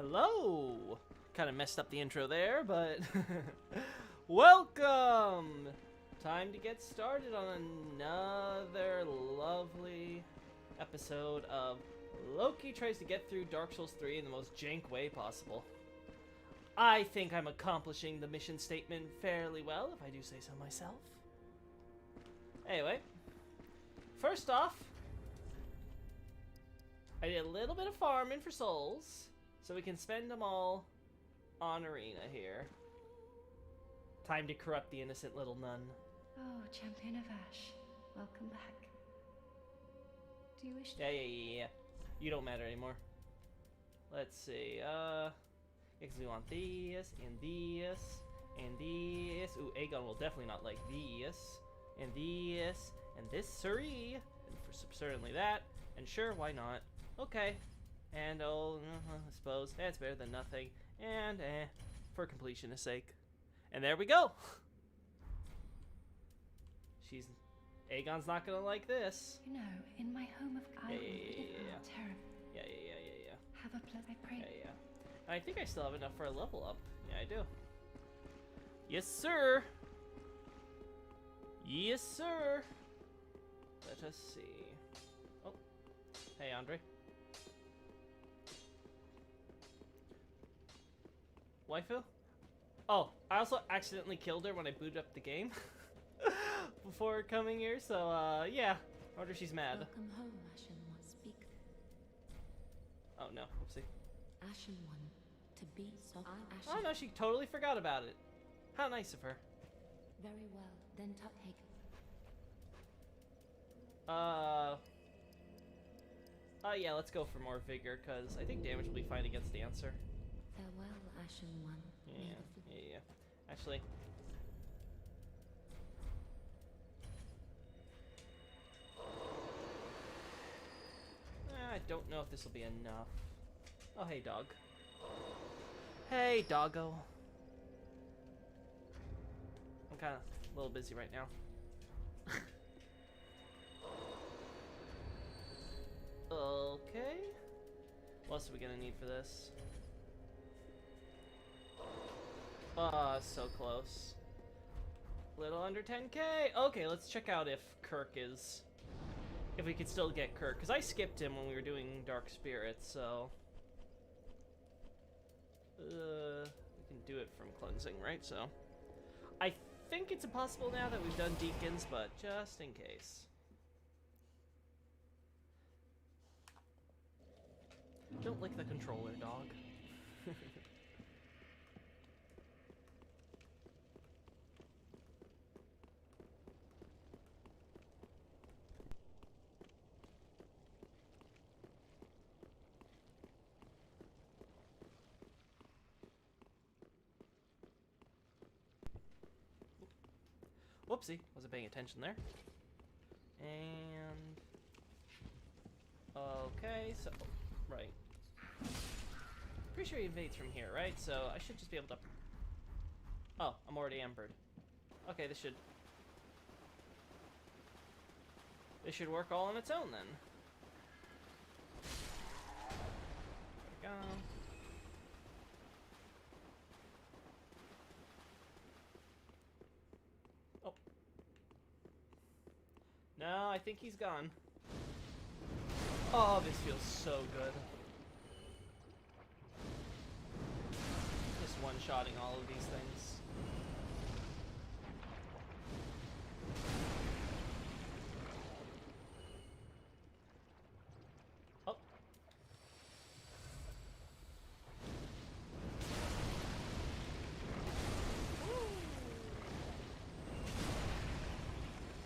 Hello! Kind of messed up the intro there, but welcome! Time to get started on another lovely episode of Loki tries to get through Dark Souls 3 in the most jank way possible. I think I'm accomplishing the mission statement fairly well, if I do say so myself. Anyway, first off, I did a little bit of farming for souls, so we can spend them all on Arena here. Time to corrupt the innocent little nun. Oh, Champion of Ash, welcome back. Do you wish to... Yeah. You don't matter anymore. Let's see, because we want this, and this, and this. Ooh, Aegon will definitely not like this, and this, siree, and for certainly that, and sure, why not? Okay, and I suppose that's better than nothing, and for completion's sake. And there we go! Aegon's not gonna like this. You know, in my home of Yeah. terrible. Yeah. Have a plug, I pray. Yeah. I think I still have enough for a level up. Yeah, I do. Yes, sir! Yes, sir! Let us see. Oh. Hey, Andre. Waifu? Oh, I also accidentally killed her when I booted up the game before coming here, so, yeah. I wonder if she's mad. Welcome home, Ashen One. Speak. Oh, no. Whoopsie. Ashen One. To be so Ashen. Oh, no, she totally forgot about it. How nice of her. Very well. Then take. Yeah, let's go for more vigor, because I think damage will be fine against the answer. Farewell, Ashen One. Yeah. Actually. I don't know if this will be enough. Oh, hey, dog. Hey, doggo. I'm kind of a little busy right now. Okay. What else are we gonna need for this? So close. Little under 10k. Okay, let's check out if Kirk is... If we could still get Kirk. Because I skipped him when we were doing Dark Spirits, so... we can do it from cleansing, right? So... I think it's impossible now that we've done Deacons, but just in case. Don't lick the controller, dog. Whoopsie, wasn't paying attention there. And... Okay, so... Right. Pretty sure he invades from here, right? So I should just be able to... Oh, I'm already ambered. Okay, this should work all on its own then. There we go. Oh. No, I think he's gone. Oh, this feels so good. Just one-shotting all of these things. Oh.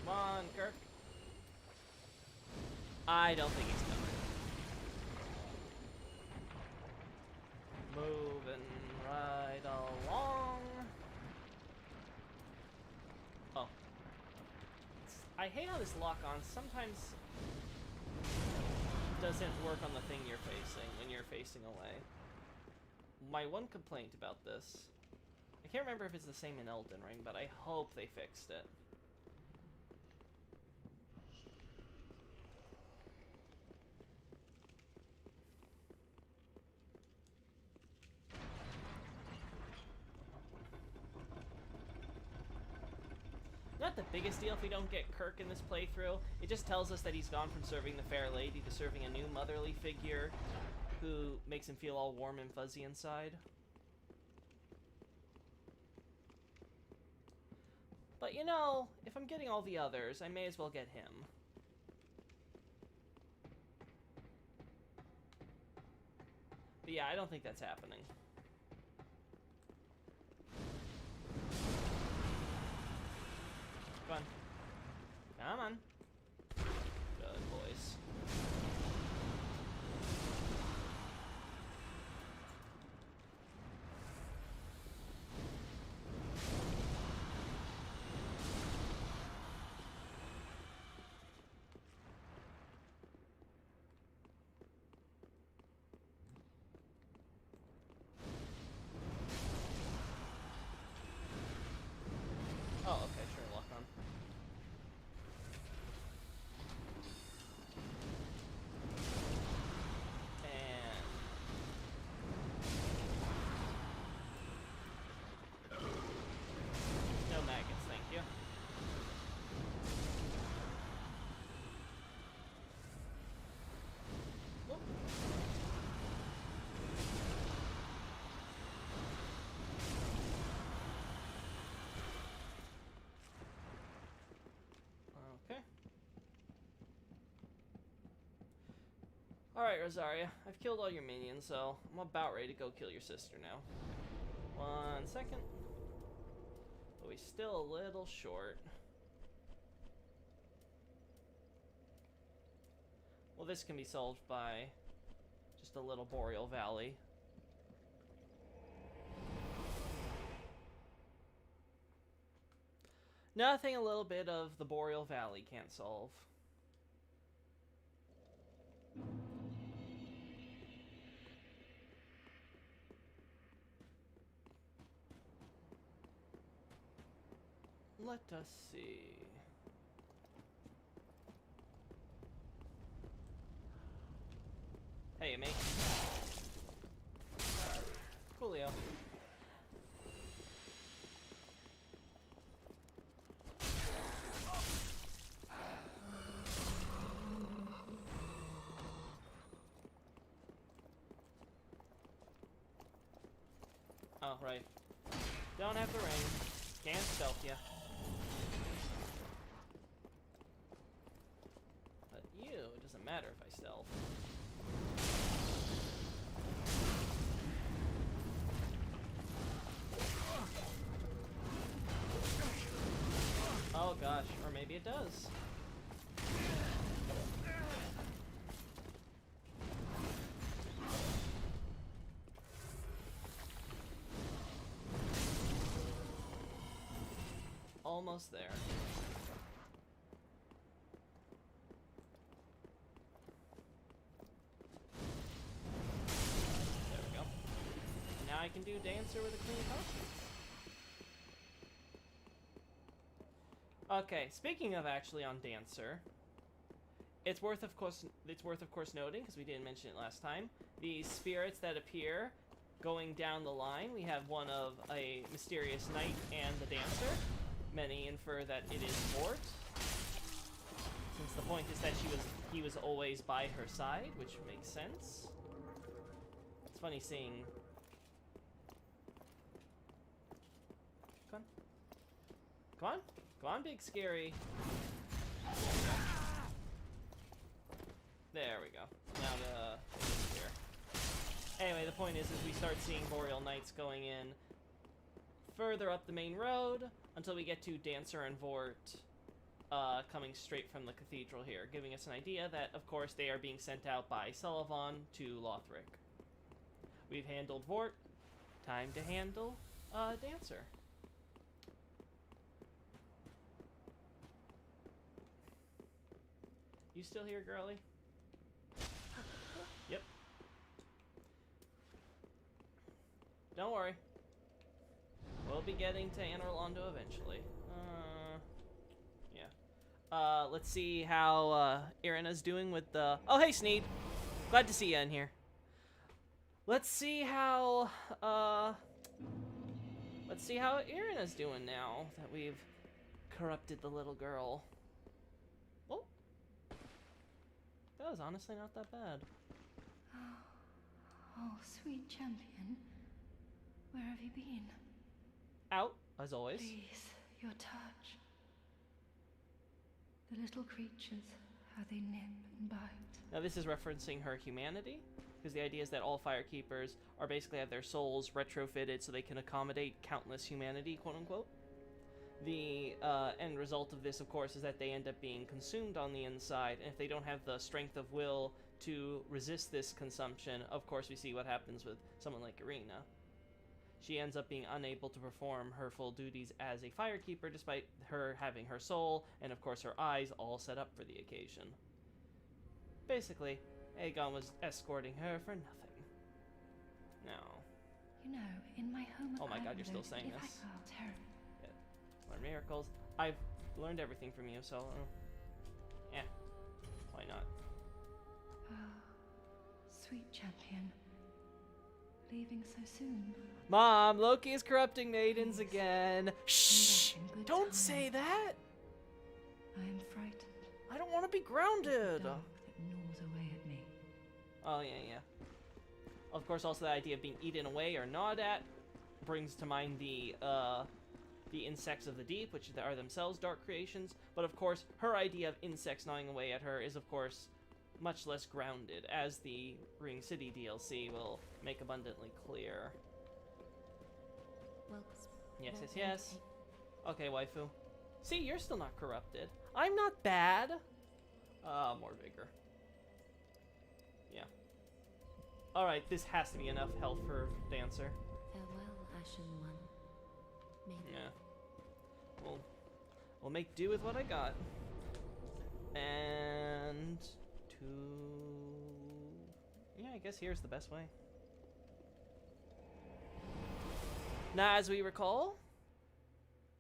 Come on, Kirk. I don't think he's coming. Moving right along. Oh. I hate how this lock-on sometimes doesn't work on the thing you're facing when you're facing away. My one complaint about this, I can't remember if it's the same in Elden Ring, but I hope they fixed it. Not the biggest deal if we don't get Kirk in this playthrough. It just tells us that he's gone from serving the Fair Lady to serving a new motherly figure who makes him feel all warm and fuzzy inside. But you know, if I'm getting all the others, I may as well get him. But yeah, I don't think that's happening. Come on. Come on. Good boys. Oh, okay, sure, lock on. And... no maggots, thank you. Whoop. Okay. Alright, Rosaria. I've killed all your minions, so I'm about ready to go kill your sister now. 1 second. But we're still a little short. Well, this can be solved by just a little Boreal Valley. Nothing a little bit of the Boreal Valley can't solve. Let us see. Hey, mate. Coolio. Oh, right. Don't have the ring. Can't stealth ya. But you, it doesn't matter if I stealth. Oh gosh, or maybe it does. Almost there. There we go. Now I can do Dancer with a clean costume. Okay, speaking of actually on Dancer, it's worth of course noting, because we didn't mention it last time, the spirits that appear going down the line. We have one of a mysterious knight and the Dancer. Many infer that it is Vort, since the point is that he was always by her side, which makes sense. It's funny seeing. Come on. Come on. Come on, big scary. There we go. Now the here. Anyway, the point is we start seeing Boreal Knights going in further up the main road until we get to Dancer and Vort coming straight from the cathedral here, giving us an idea that, of course, they are being sent out by Sullivan to Lothric. We've handled Vort. Time to handle Dancer. You still here, girly? Yep. Don't worry. We'll be getting to Anor Londo eventually. Yeah. Let's see how Irina's doing with the... Oh, hey, Sneed. Glad to see you in here. Let's see how Irina's doing now that we've corrupted the little girl. Oh. That was honestly not that bad. Oh, sweet champion. Where have you been? Out, as always. Please, your touch. The little creatures, how they nip and bite. Now this is referencing her humanity, because the idea is that all Firekeepers are basically have their souls retrofitted so they can accommodate countless humanity, quote unquote. The end result of this, of course, is that they end up being consumed on the inside, and if they don't have the strength of will to resist this consumption, of course we see what happens with someone like Irina. She ends up being unable to perform her full duties as a Firekeeper, despite her having her soul, and of course her eyes all set up for the occasion. Basically, Aegon was escorting her for nothing. Now, You know, in my home. Oh my God, you're still saying if this. Terrible. learn miracles. I've learned everything from you, so, yeah, why not? Oh, sweet champion. Leaving so soon. Mom, Loki is corrupting maidens again. Shh! in good Don't time. say that! I am frightened. I don't want to be grounded! Dog that gnaws away at me. Oh, yeah. Of course, also the idea of being eaten away or gnawed at brings to mind the insects of the deep, which are themselves dark creations. But of course, her idea of insects gnawing away at her is, of course, much less grounded, as the Ring City DLC will make abundantly clear. Well, Yes. Okay, waifu. See, you're still not corrupted. I'm not bad. More vigor. Yeah. Alright, this has to be enough health for Dancer. farewell, Ashen One. Maybe. Yeah. We'll make do with what I got. And yeah, I guess here's the best way. Now, as we recall,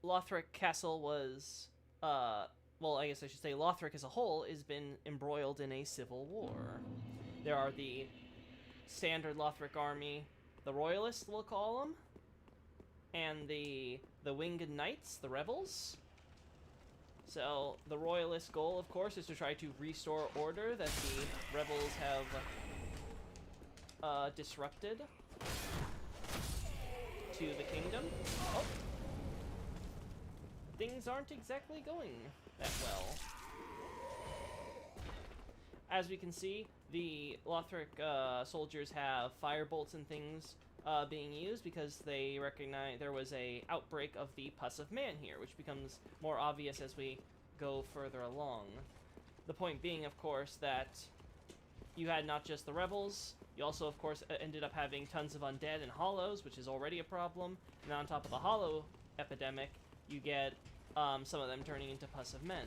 Lothric Castle was, well, I guess I should say Lothric as a whole has been embroiled in a civil war. There are the standard Lothric army, the Royalists, we'll call them, and the Winged Knights, the rebels. So the Royalist goal, of course, is to try to restore order that the rebels have disrupted to the kingdom. Oh. Things aren't exactly going that well. As we can see, the Lothric soldiers have fire bolts and things being used because they recognize there was a outbreak of the Pus of Man here, which becomes more obvious as we go further along. The point being, of course, that you had not just the rebels, you also, of course, ended up having tons of undead and hollows, which is already a problem, and on top of the hollow epidemic, you get some of them turning into Pus of Men.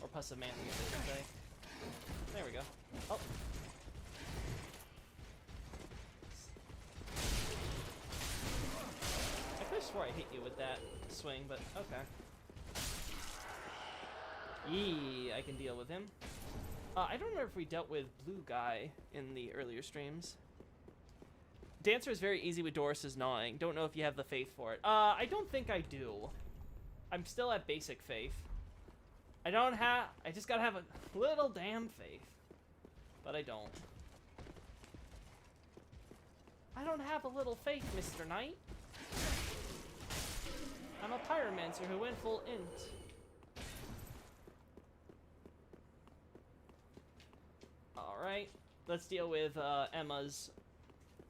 Or Pus of Man, I guess I should say. There we go. Oh. I could have swore I hit you with that swing, but okay. Yee, I can deal with him. I don't remember if we dealt with Blue Guy in the earlier streams. Dancer is very easy with Doris's gnawing. Don't know if you have the faith for it. I don't think I do. I'm still at basic faith. I just gotta have a little damn faith. But I don't. I don't have a little faith, Mr. Knight. I'm a pyromancer who went full int. Alright, let's deal with Emma's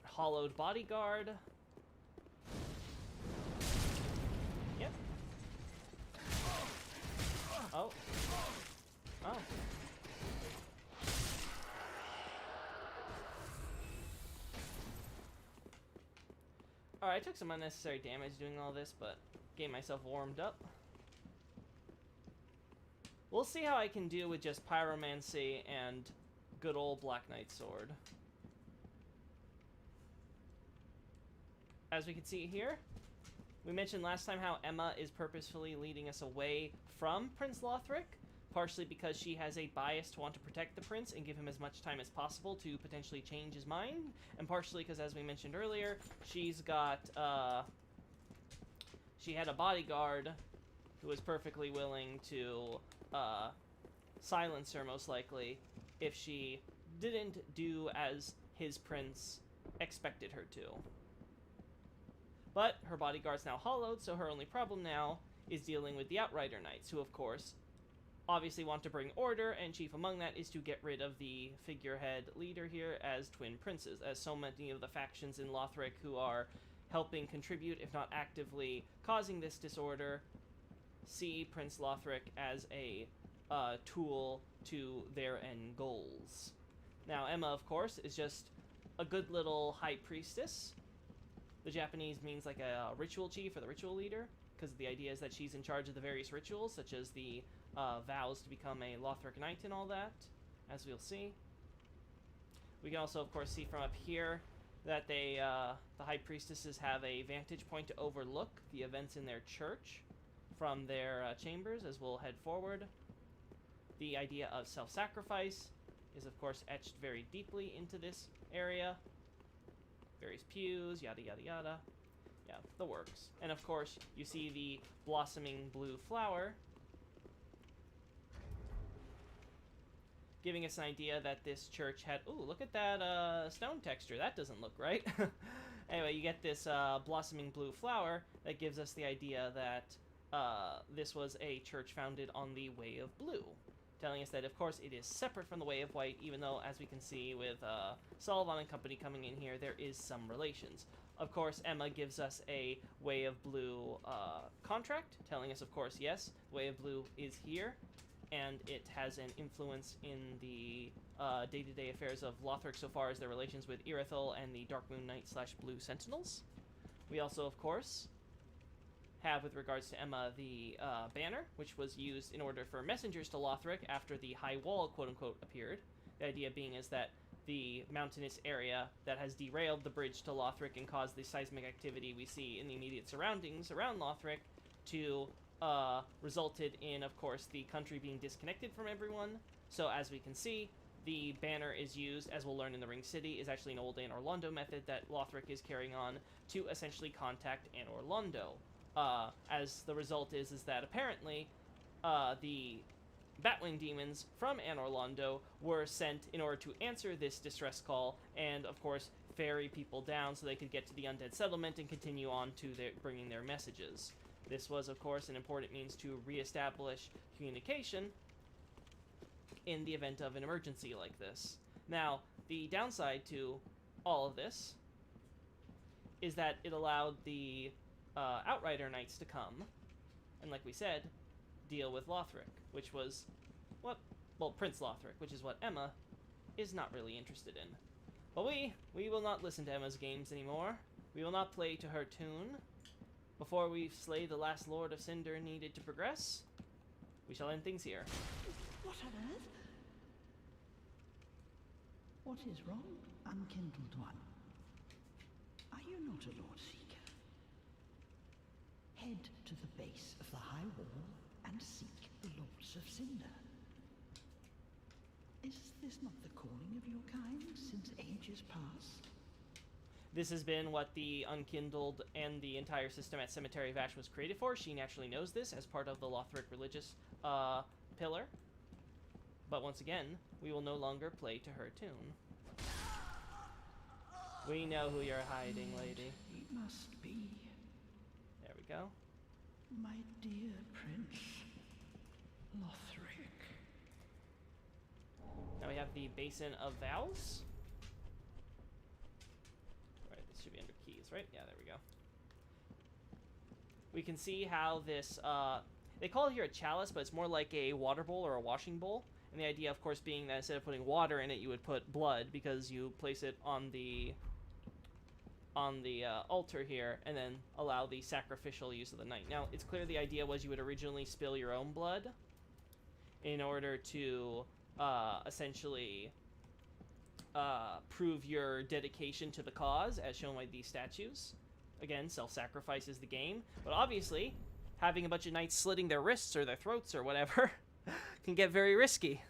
hollowed bodyguard. Yep. Oh. Oh. Alright, I took some unnecessary damage doing all this, but getting myself warmed up. We'll see how I can deal with just pyromancy and good old Black Knight sword. As we can see here, we mentioned last time how Emma is purposefully leading us away from Prince Lothric, partially because she has a bias to want to protect the prince and give him as much time as possible to potentially change his mind, and partially because, as we mentioned earlier, she's got, she had a bodyguard who is perfectly willing to silence her, most likely, if she didn't do as his prince expected her to. But her bodyguard's now hollowed, so her only problem now is dealing with the Outrider Knights, who, of course, obviously want to bring order, and chief among that is to get rid of the figurehead leader here as twin princes, as so many of the factions in Lothric who are helping contribute, if not actively causing this disorder, see Prince Lothric as a tool to their end goals. Now, Emma, of course, is just a good little high priestess. The Japanese means like a ritual chief or the ritual leader, because the idea is that she's in charge of the various rituals, such as the vows to become a Lothric Knight and all that, as we'll see. We can also, of course, see from up here that the high priestesses have a vantage point to overlook the events in their church from their chambers, as we'll head forward. The idea of self-sacrifice is, of course, etched very deeply into this area. Various pews, yada yada yada. Yeah, the works. And of course, you see the blossoming blue flower, giving us an idea that this church had... Ooh, look at that stone texture. That doesn't look right. Anyway, you get this blossoming blue flower that gives us the idea that this was a church founded on the Way of Blue, telling us that, of course, it is separate from the Way of White, even though, as we can see with Sullivan and company coming in here, there is some relations. Of course, Emma gives us a Way of Blue contract, telling us, of course, yes, Way of Blue is here, and it has an influence in the day-to-day affairs of Lothric so far as their relations with Irithyll and the Dark Moon Knight / Blue Sentinels. We also, of course, have, with regards to Emma, the banner, which was used in order for messengers to Lothric after the High Wall, quote-unquote, appeared. The idea being is that the mountainous area that has derailed the bridge to Lothric and caused the seismic activity we see in the immediate surroundings around Lothric to resulted in, of course, the country being disconnected from everyone. So as we can see, the banner is used, as we'll learn in the Ring City, is actually an old Anor Londo method that Lothric is carrying on to essentially contact Anor Londo. As the result is that apparently the Batwing demons from Anor Londo were sent in order to answer this distress call and, of course, ferry people down so they could get to the Undead Settlement and continue on to bringing their messages. This was, of course, an important means to reestablish communication in the event of an emergency like this. Now, the downside to all of this is that it allowed the Outrider Knights to come, and like we said, deal with Lothric, which was Prince Lothric, which is what Emma is not really interested in. But we will not listen to Emma's games anymore. We will not play to her tune. Before we slay the last Lord of Cinder needed to progress, we shall end things here. What on earth? What is wrong, unkindled one? Are you not a Lord Seeker? Head to the base of the High Wall and seek the Lords of Cinder. Is this not the calling of your kind since ages past? This has been what the Unkindled and the entire system at Cemetery of Ash was created for. She naturally knows this as part of the Lothric religious pillar. But once again, we will no longer play to her tune. We know who you're hiding, lady. It must be. There we go. My dear Prince Lothric. Now we have the Basin of Vows. Right, this should be under keys, right? Yeah, there we go. We can see how this, they call it here a chalice, but it's more like a water bowl or a washing bowl. And the idea, of course, being that instead of putting water in it, you would put blood, because you place it on the altar here, and then allow the sacrificial use of the night. Now, it's clear the idea was you would originally spill your own blood in order to essentially prove your dedication to the cause, as shown by these statues. Again, self-sacrifice is the game, but obviously, having a bunch of knights slitting their wrists or their throats or whatever can get very risky.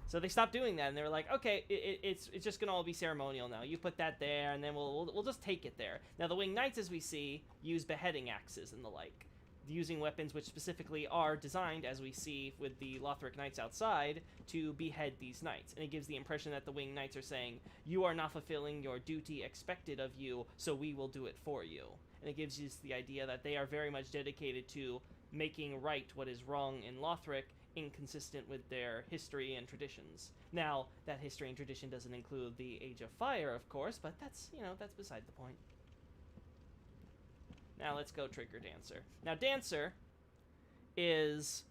So they stopped doing that, and they were like, okay, it's just gonna all be ceremonial now. You put that there, and then we'll just take it there. Now, the Winged Knights, as we see, use beheading axes and the like. using weapons which specifically are designed, as we see with the Lothric Knights outside, to behead these knights. And it gives the impression that the Winged Knights are saying, you are not fulfilling your duty expected of you, so we will do it for you. And it gives you the idea that they are very much dedicated to making right what is wrong in Lothric, inconsistent with their history and traditions. Now, that history and tradition doesn't include the Age of Fire, of course, but that's, you know, that's beside the point. Now let's go trigger Dancer. Now Dancer is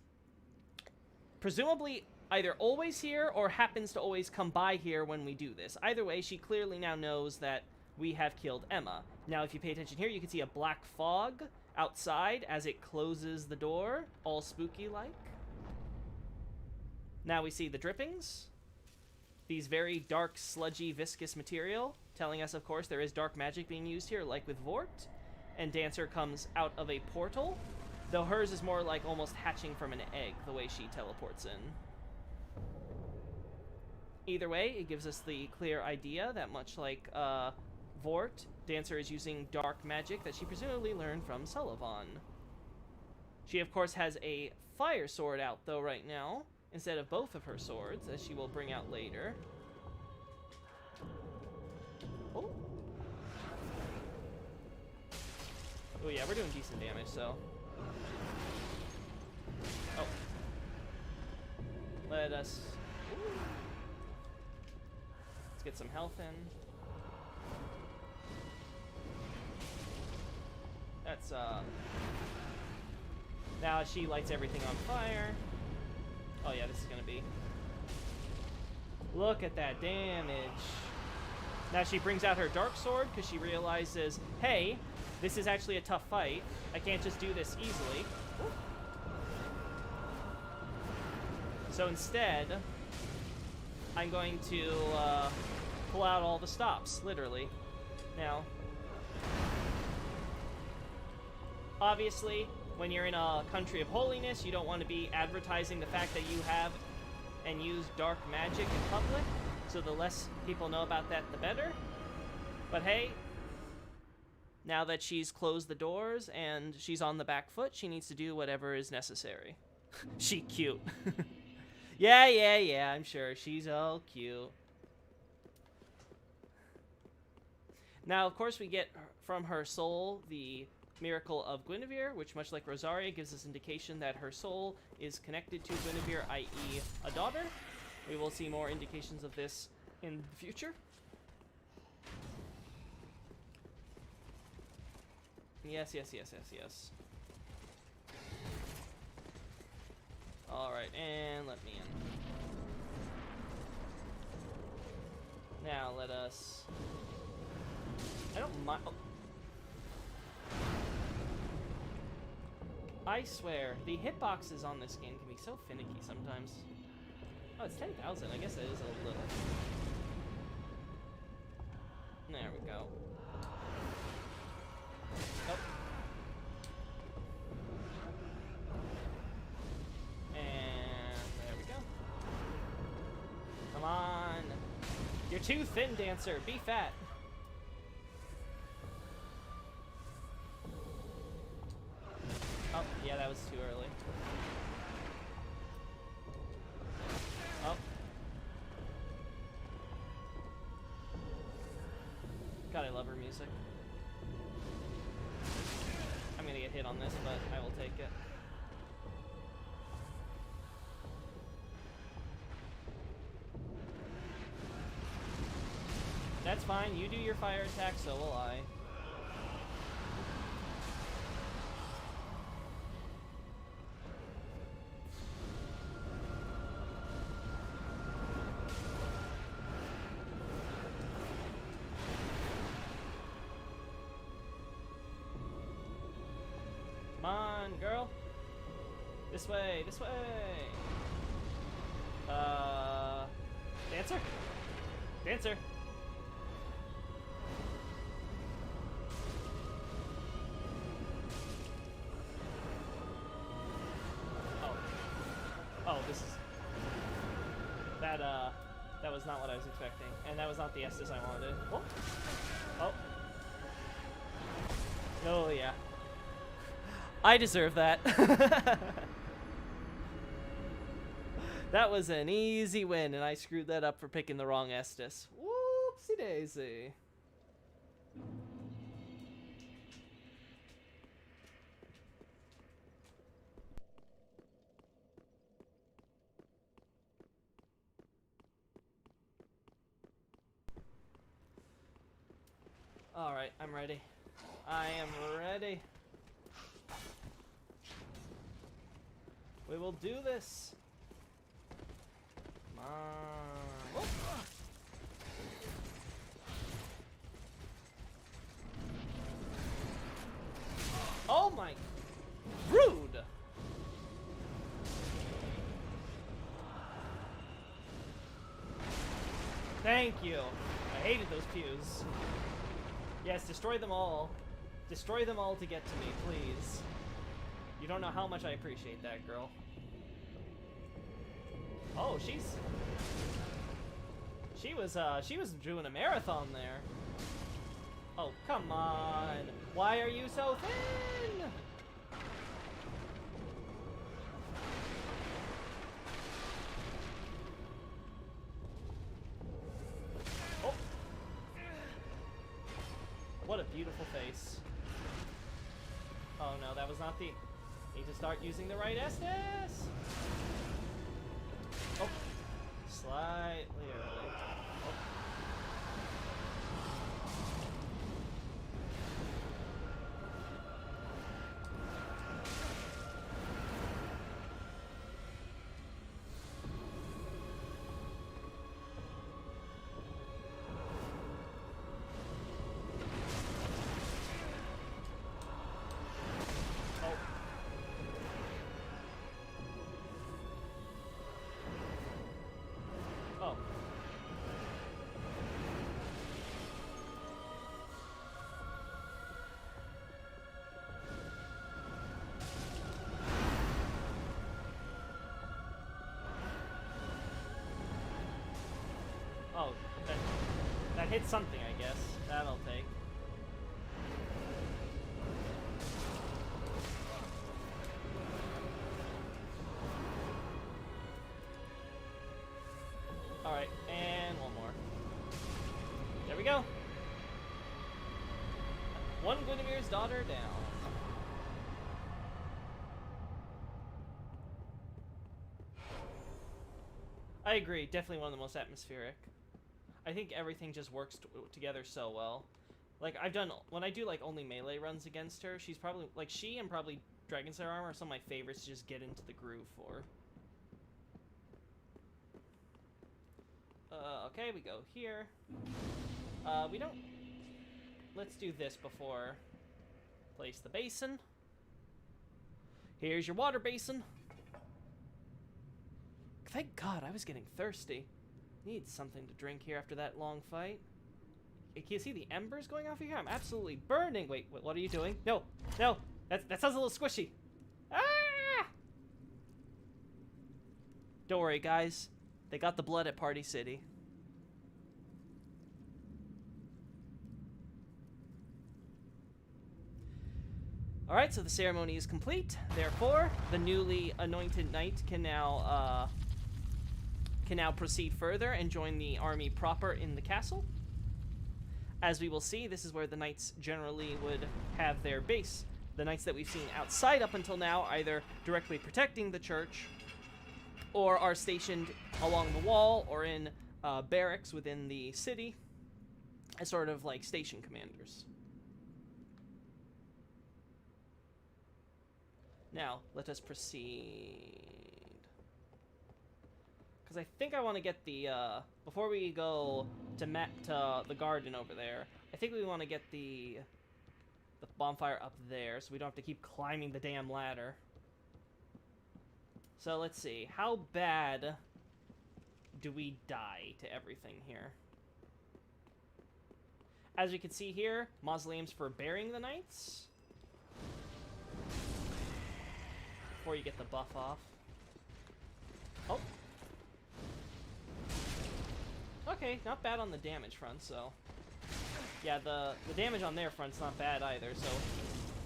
presumably either always here or happens to always come by here when we do this. Either way, she clearly now knows that we have killed Emma. Now if you pay attention here, you can see a black fog outside as it closes the door, all spooky-like. Now we see the drippings. These very dark, sludgy, viscous material, telling us, of course, there is dark magic being used here, like with Vort. And Dancer comes out of a portal, though hers is more like almost hatching from an egg, the way she teleports in. Either way, it gives us the clear idea that much like Vort, Dancer is using dark magic that she presumably learned from Sullivan. She, of course, has a fire sword out, though, right now, instead of both of her swords, as she will bring out later. Oh. Oh yeah, we're doing decent damage, so... Oh. Let us... Ooh. Let's get some health in. That's, Now she lights everything on fire. Oh yeah, this is gonna be... Look at that damage. Now she brings out her dark sword, because she realizes, hey, this is actually a tough fight. I can't just do this easily. Ooh. So instead, I'm going to pull out all the stops, literally. Now, obviously, when you're in a country of holiness, you don't want to be advertising the fact that you have and use dark magic in public. So the less people know about that, the better. But hey, now that she's closed the doors and she's on the back foot, she needs to do whatever is necessary. She cute. Yeah, I'm sure. She's all cute. Now, of course, we get from her soul the Miracle of Guinevere, which, much like Rosaria, gives us indication that her soul is connected to Guinevere, i.e. a daughter. We will see more indications of this in the future. Yes. Alright, and let me in. Now, let us... I don't mind... Oh. I swear, the hitboxes on this game can be so finicky sometimes. Oh, it's 10,000. I guess that is a little. There we go. Oh. And there we go. Come on. You're too thin, Dancer. Be fat. Oh, yeah, that was too early. Oh. God, I love her music. I'm gonna get hit on this, but I will take it. That's fine. You do your fire attack, so will I. Come on, girl. This way, this way. Dancer? Dancer. Oh, this is... That was not what I was expecting. And that was not the Estus I wanted. Oh! Oh! Oh, yeah. I deserve that. That was an easy win, and I screwed that up for picking the wrong Estus. Whoopsie daisy. Alright, I'm ready. I am ready. We will do this. Come on. Oh. Oh my. Rude. Thank you. I hated those pews. Yes, destroy them all. Destroy them all to get to me, please. You don't know how much I appreciate that, girl. Oh, she was doing a marathon there. Oh, come on. Why are you so thin? Oh. What a beautiful face. Oh no, that was not the... Need to start using the right Estus. Oh, slightly early. Oh. Oh. Oh, that hit something, I guess. That'll take. Alright, and one more. There we go. One Guinevere's daughter down. I agree, definitely one of the most atmospheric. I think everything just works together so well. Like, when I do, like, only melee runs against her, she's probably, like, she and probably Dragon Slayer Armor are some of my favorites to just get into the groove for. Okay, we go here. We don't... Let's do this before... Place the basin. Here's your water basin. Thank God, I was getting thirsty. Need something to drink here after that long fight. Can you see the embers going off of here? I'm absolutely burning. Wait, what are you doing? No, no, that sounds a little squishy. Ah! Don't worry, guys. They got the blood at Party City. Alright, so the ceremony is complete. Therefore, the newly anointed knight can now proceed further and join the army proper in the castle. As we will see, this is where the knights generally would have their base. The knights that we've seen outside up until now, either directly protecting the church, or are stationed along the wall, or in barracks within the city, as sort of like station commanders. Now, let us proceed. Because I think I want to get the, before we go to the garden over there, I think we want to get the bonfire up there, so we don't have to keep climbing the damn ladder. So let's see, how bad do we die to everything here? As you can see here, mausoleums for burying the knights. Before you get the buff off. Oh. Okay, not bad on the damage front, so... Yeah, the damage on their front's not bad either, so...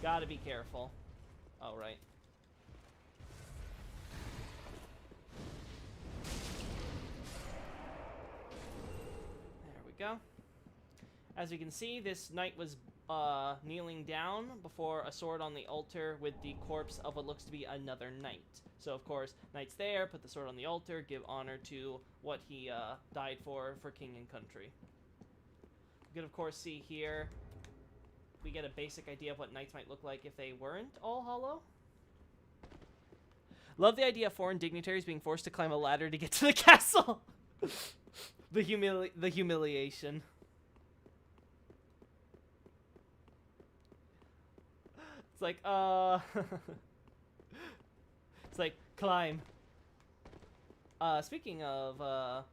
Gotta be careful. Oh, right. There we go. As we can see, this knight was kneeling down before a sword on the altar with the corpse of what looks to be another knight. So, of course, knight's there, put the sword on the altar, give honor to what he died for king and country. We could, of course, see here, we get a basic idea of what knights might look like if they weren't all hollow. Love the idea of foreign dignitaries being forced to climb a ladder to get to the castle. the humiliation. It's like, it's like, climb. Speaking of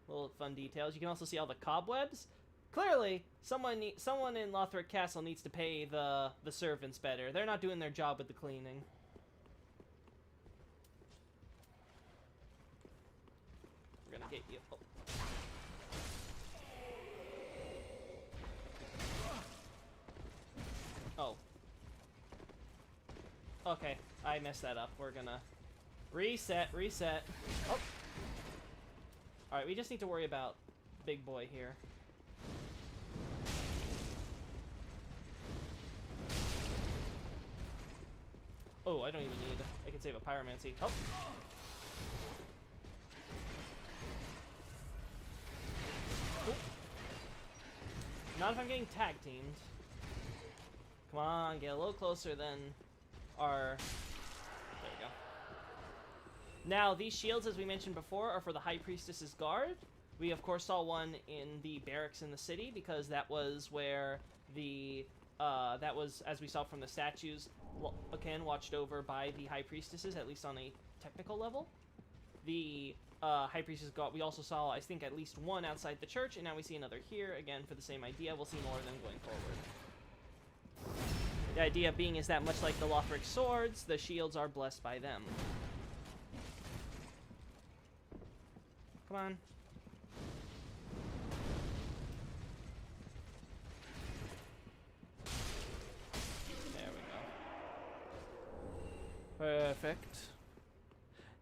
little fun details, you can also see all the cobwebs. Clearly, someone in Lothric Castle needs to pay the servants better. They're not doing their job with the cleaning. We're gonna get you. Oh. Okay, I messed that up. We're gonna reset. Oh. Alright, we just need to worry about big boy here. Oh, I don't even need... I can save a pyromancy. Oh! Ooh. Not if I'm getting tag teamed. Come on, get a little closer than our... There we go. Now, these shields, as we mentioned before, are for the High Priestess's guard. We, of course, saw one in the barracks in the city, because that was where the... that was, as we saw from the statues, again, watched over by the High Priestesses, at least on a technical level. The High Priestess guard, we also saw, I think, at least one outside the church, and now we see another here, again, for the same idea. We'll see more of them going forward. The idea being is that, much like the Lothric swords, the shields are blessed by them. Come on. There we go. Perfect.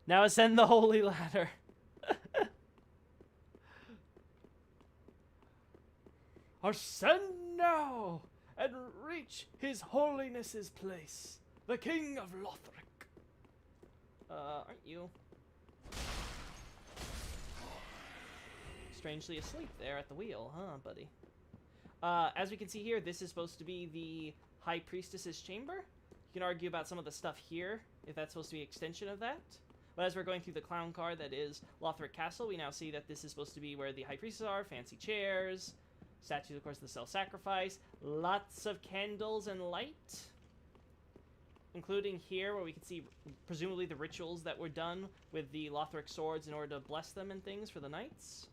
Now ascend the holy ladder. Ascend now and reach His Holiness's place, the King of Lothric. Aren't you strangely asleep there at the wheel, huh, buddy? As we can see here, this is supposed to be the High Priestess's chamber. You can argue about some of the stuff here, if that's supposed to be an extension of that. But as we're going through the clown car that is Lothric Castle, we now see that this is supposed to be where the High Priestesses are. Fancy chairs, statues, of course, the self-sacrifice, lots of candles and light, including here where we can see presumably the rituals that were done with the Lothric swords in order to bless them and things for the knights.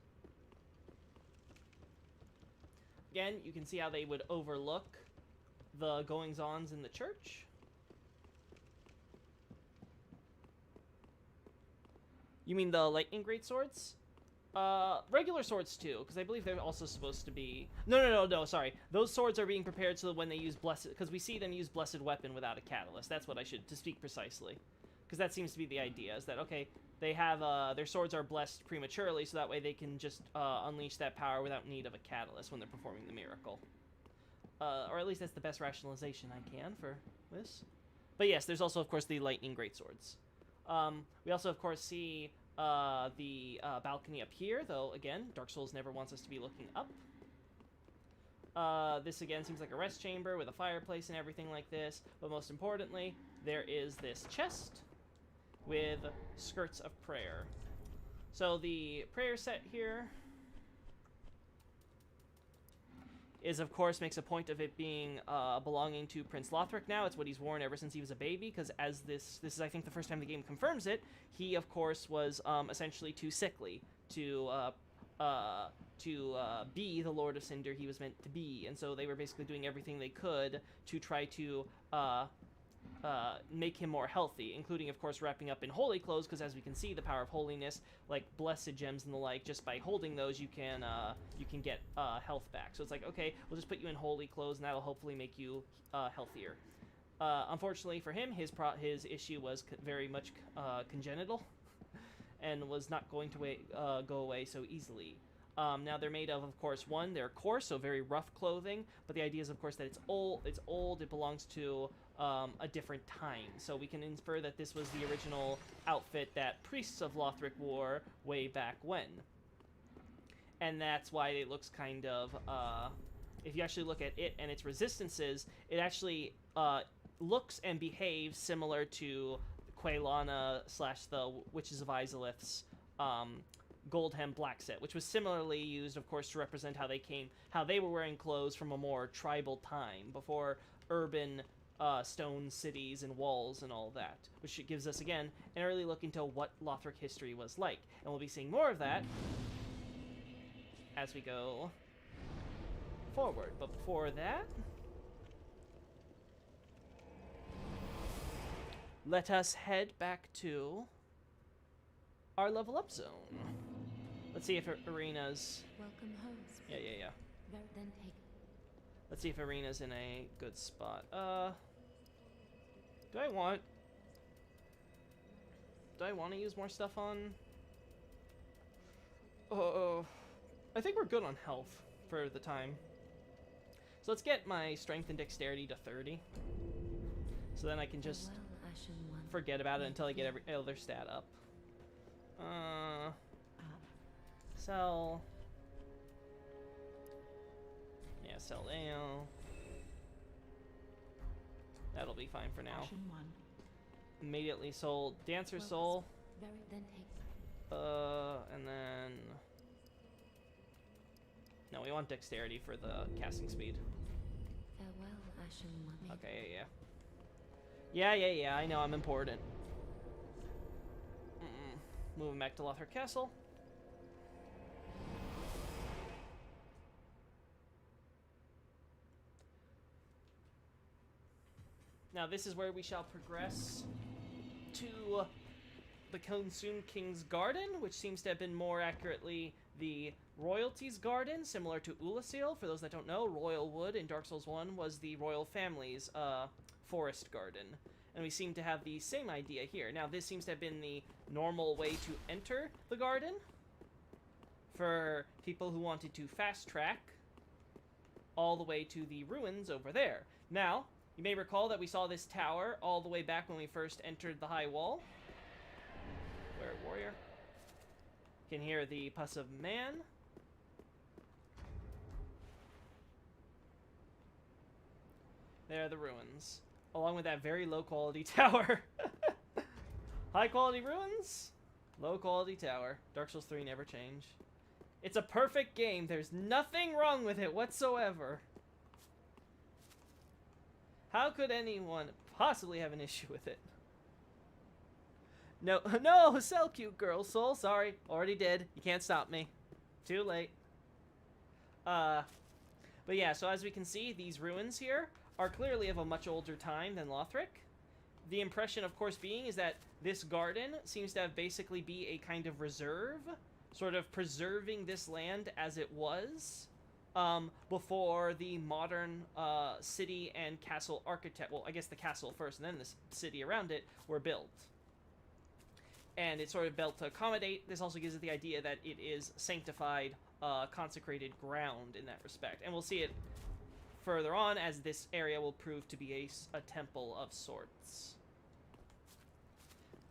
Again, you can see how they would overlook the goings-ons in the church. You mean the lightning greatswords? Regular swords too, because I believe they're also supposed to be... No, sorry. Those swords are being prepared so that when they use blessed... Because we see them use blessed weapon without a catalyst. That's what I should... To speak precisely. Because that seems to be the idea, is that, okay, they have... their swords are blessed prematurely, so that way they can just unleash that power without need of a catalyst when they're performing the miracle. Or at least that's the best rationalization I can for this. But yes, there's also, of course, the lightning greatswords. We also, of course, see the balcony up here, though, again, Dark Souls never wants us to be looking up. This, again, seems like a rest chamber with a fireplace and everything like this, but most importantly, there is this chest with skirts of prayer. So the prayer set here is, of course, makes a point of it being belonging to Prince Lothric now. It's what he's worn ever since he was a baby, because as this is, I think, the first time the game confirms it, he, of course, was essentially too sickly to be the Lord of Cinder he was meant to be, and so they were basically doing everything they could to try to make him more healthy, including, of course, wrapping up in holy clothes, because as we can see, the power of holiness, like blessed gems and the like, just by holding those, you can get health back. So it's like, okay, we'll just put you in holy clothes, and that'll hopefully make you healthier. Unfortunately for him, his issue was very much congenital, and was not going to go away so easily. Now they're made of course, they're coarse, so very rough clothing, but the idea is, of course, that it's old, it belongs to a different time. So we can infer that this was the original outfit that priests of Lothric wore way back when. And that's why it looks kind of, if you actually look at it and its resistances, it actually looks and behaves similar to Quelana / the Witches of Izalith's Goldhem black set, which was similarly used, of course, to represent how they were wearing clothes from a more tribal time, before urban stone cities and walls and all that, which gives us, again, an early look into what Lothric history was like. And we'll be seeing more of that as we go forward. But before that, let us head back to our level up zone. Let's see if Arena's... Welcome home. Yeah. Then take. Let's see if Arena's in a good spot. Do I want to use more stuff on... I think we're good on health for the time. So let's get my strength and dexterity to 30. So then I can just forget about it until I get every other stat up. Sell. Yeah, sell ale. That'll be fine for now. Ashen one. Immediately sold Dancer Soul. Then take. And then... No, we want dexterity for the casting speed. Farewell, Ashen One. Okay, yeah, I know I'm important. Moving back to Lothric Castle. Now this is where we shall progress to the Consumed King's Garden, which seems to have been more accurately the Royalty's Garden, similar to Ulasil. For those that don't know, Royal Wood in Dark Souls 1 was the Royal Family's forest garden. And we seem to have the same idea here. Now, this seems to have been the normal way to enter the garden for people who wanted to fast track all the way to the ruins over there. Now, you may recall that we saw this tower all the way back when we first entered the high wall. Where, warrior? You can hear the Puss of Man. There are the ruins, along with that very low-quality tower. High-quality ruins, low-quality tower. Dark Souls 3 never change. It's a perfect game. There's nothing wrong with it whatsoever. How could anyone possibly have an issue with it? No, no, sell cute girl soul. Sorry, already did. You can't stop me. Too late. But yeah, so as we can see, these ruins here are clearly of a much older time than Lothric. The impression, of course, being is that this garden seems to have basically be a kind of reserve, sort of preserving this land as it was before the modern city and castle architect, well, I guess the castle first and then the city around it, were built. And it's sort of built to accommodate. This also gives it the idea that it is sanctified, consecrated ground in that respect. And we'll see it further on as this area will prove to be a temple of sorts.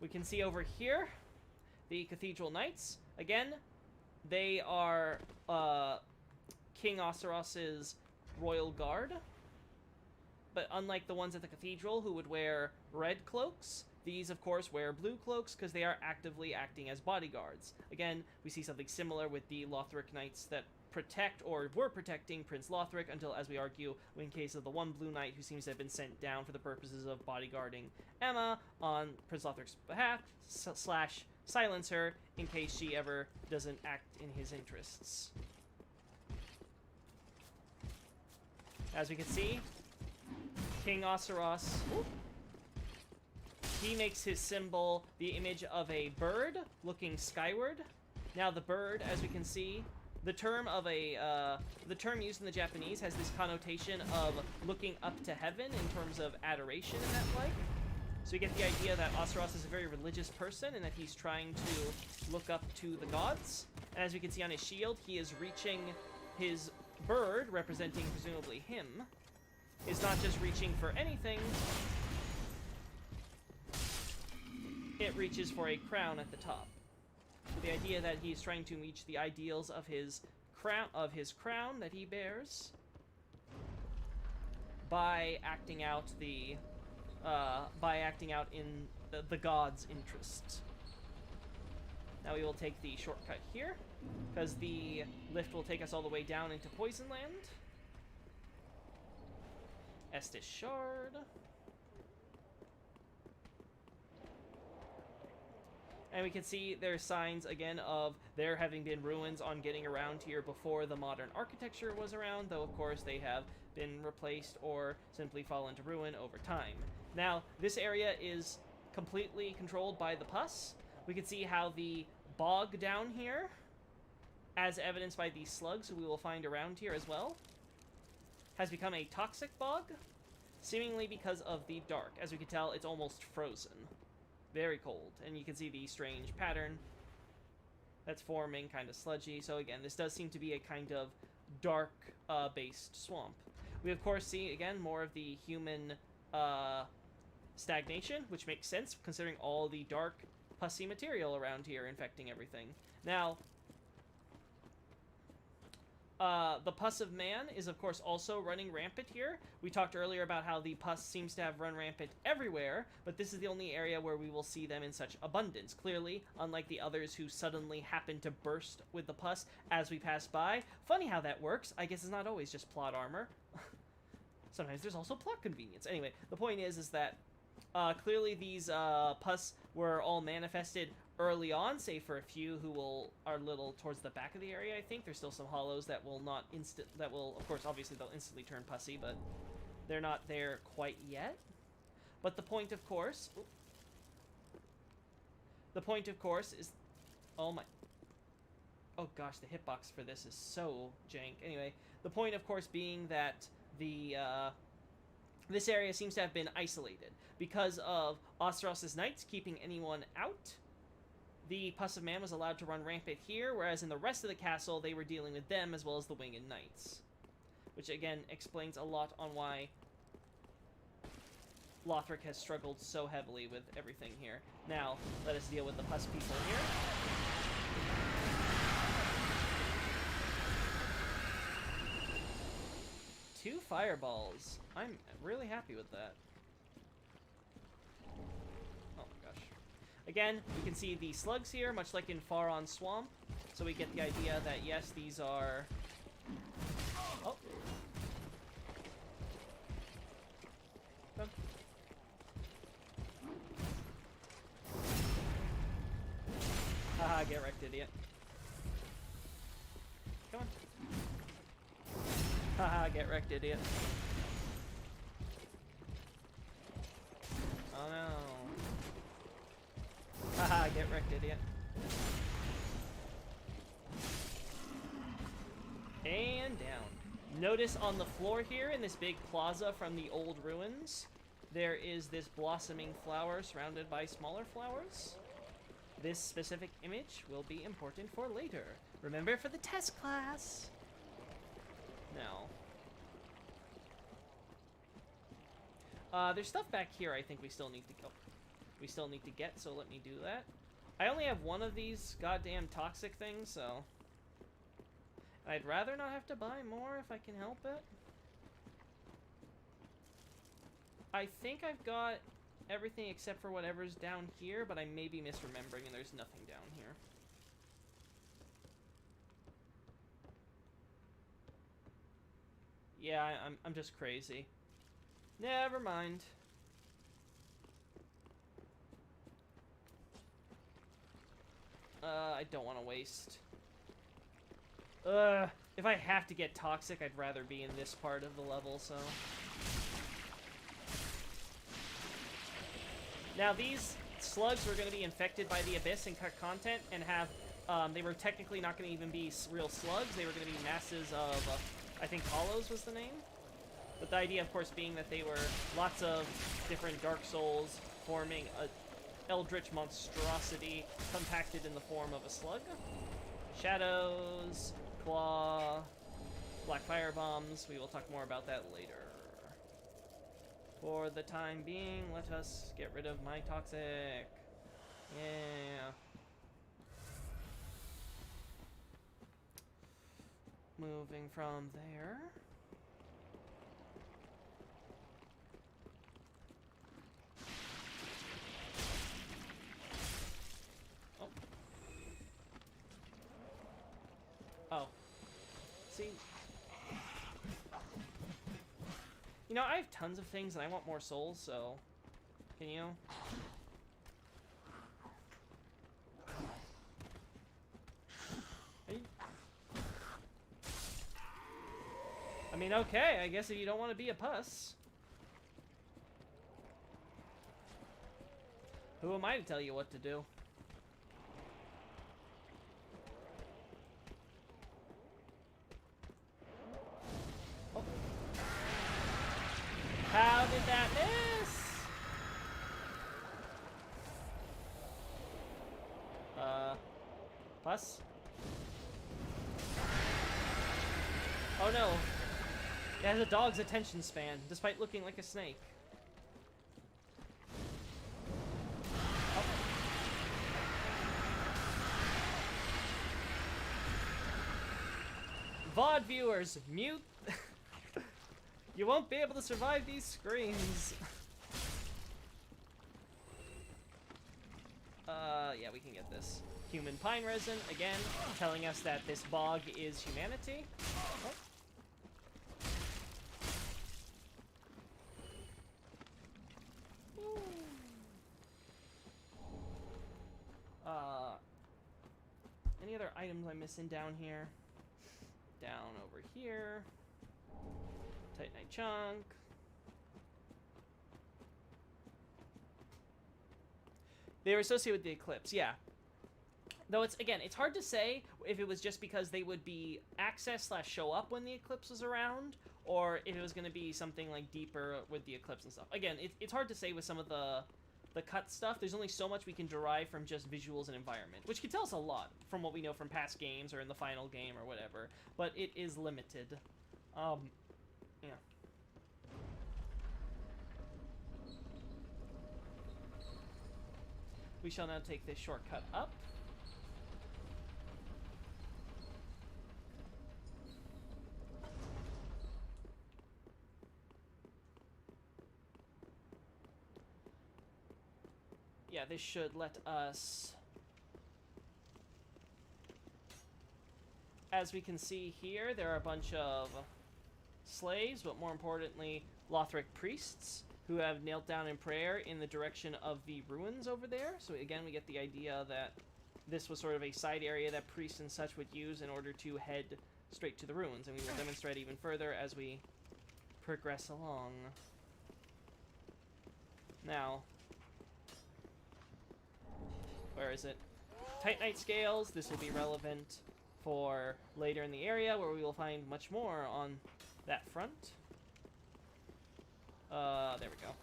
We can see over here the Cathedral Knights. Again, they are King Osiros's royal guard. But unlike the ones at the cathedral who would wear red cloaks, these, of course, wear blue cloaks because they are actively acting as bodyguards. Again, we see something similar with the Lothric Knights that protect, or were protecting, Prince Lothric until, as we argue, in case of the one blue knight who seems to have been sent down for the purposes of bodyguarding Emma on Prince Lothric's behalf, slash silence her in case she ever doesn't act in his interests. As we can see, King Osiros, he makes his symbol the image of a bird looking skyward. Now the bird, as we can see, the term of the term used in the Japanese has this connotation of looking up to heaven in terms of adoration and that like. So you get the idea that Astaroth is a very religious person and that he's trying to look up to the gods. And as we can see on his shield, he is reaching his bird, representing presumably him, is not just reaching for anything. It reaches for a crown at the top. So the idea that he's trying to reach the ideals of his crown that he bears by acting out in the god's interest. Now we will take the shortcut here, because the lift will take us all the way down into Poison Land. Estus Shard. And we can see there's signs, again, of there having been ruins on getting around here before the modern architecture was around, though, of course, they have been replaced or simply fallen to ruin over time. Now, this area is completely controlled by the pus. We can see how the bog down here, as evidenced by these slugs we will find around here as well, has become a toxic bog, seemingly because of the dark. As we can tell, it's almost frozen. Very cold, and you can see the strange pattern that's forming, kind of sludgy. So again, this does seem to be a kind of dark based swamp. We of course see again more of the human stagnation, which makes sense considering all the dark pussy material around here infecting everything. Now the pus of man is, of course, also running rampant here. We talked earlier about how the pus seems to have run rampant everywhere, but this is the only area where we will see them in such abundance. Clearly, unlike the others who suddenly happen to burst with the pus as we pass by. Funny how that works. I guess it's not always just plot armor. Sometimes there's also plot convenience. Anyway, the point is that clearly these pus were all manifested early on, save for a few who are a little towards the back of the area. I think there's still some hollows that will of course, obviously they'll instantly turn pussy, but they're not there quite yet. But the point, of course, is, oh gosh, the hitbox for this is so jank. Anyway, the point, of course, being that this area seems to have been isolated because of Astaroth's knights keeping anyone out. The Pus of Man was allowed to run rampant here, whereas in the rest of the castle, they were dealing with them as well as the Winged Knights. Which, again, explains a lot on why Lothric has struggled so heavily with everything here. Now, let us deal with the Pus people here. Two fireballs. I'm really happy with that. Again, you can see the slugs here, much like in Faron Swamp. So we get the idea that, yes, these are... Oh. Come. Haha, get wrecked, idiot. Come on. Haha, get wrecked, idiot. Oh no. Haha, get wrecked, idiot. And down. Notice on the floor here, in this big plaza from the old ruins, there is this blossoming flower surrounded by smaller flowers. This specific image will be important for later. Remember for the test class! Now. There's stuff back here I think we still need to go. We still need to get, so let me do that. I only have one of these goddamn toxic things, so... I'd rather not have to buy more if I can help it. I think I've got everything except for whatever's down here, but I may be misremembering and there's nothing down here. Yeah, I'm just crazy. Never mind. I don't want to waste. If I have to get toxic, I'd rather be in this part of the level, so... Now, these slugs are going to be infected by the Abyss and cut content and have They were technically not going to even be real slugs. They were going to be masses of, I think Hollows was the name. But the idea, of course, being that they were lots of different Dark Souls forming a eldritch monstrosity compacted in the form of a slug. Shadows, Claw, Black Fire Bombs. We will talk more about that later. For the time being, let us get rid of my toxic. Yeah. Moving from there. Oh. Oh. See? You know, I have tons of things and I want more souls, so... Can you? I mean, okay, I guess if you don't want to be a puss. Who am I to tell you what to do? Oh. How did that miss? Puss? Oh no. It has a dog's attention span, despite looking like a snake. Oh. VOD viewers, mute. You won't be able to survive these screams. Yeah, we can get this. Human pine resin, again, telling us that this bog is humanity. Oh. Any other items I'm missing down here? Down over here. Titanite chunk. They were associated with the eclipse, yeah. Though it's, again, it's hard to say if it was just because they would be access / show up when the eclipse was around, or if it was going to be something like deeper with the eclipse and stuff. Again, it's hard to say with some of the cut stuff. There's only so much we can derive from just visuals and environment, which can tell us a lot from what we know from past games or in the final game or whatever, but it is limited. Yeah. We shall now take this shortcut up. Yeah, this should let us... As we can see here, there are a bunch of slaves, but more importantly, Lothric priests, who have knelt down in prayer in the direction of the ruins over there. So again, we get the idea that this was sort of a side area that priests and such would use in order to head straight to the ruins. And we will demonstrate even further as we progress along. Now, where is it? Titanite scales. This will be relevant for later in the area, where we will find much more on that front. There we go.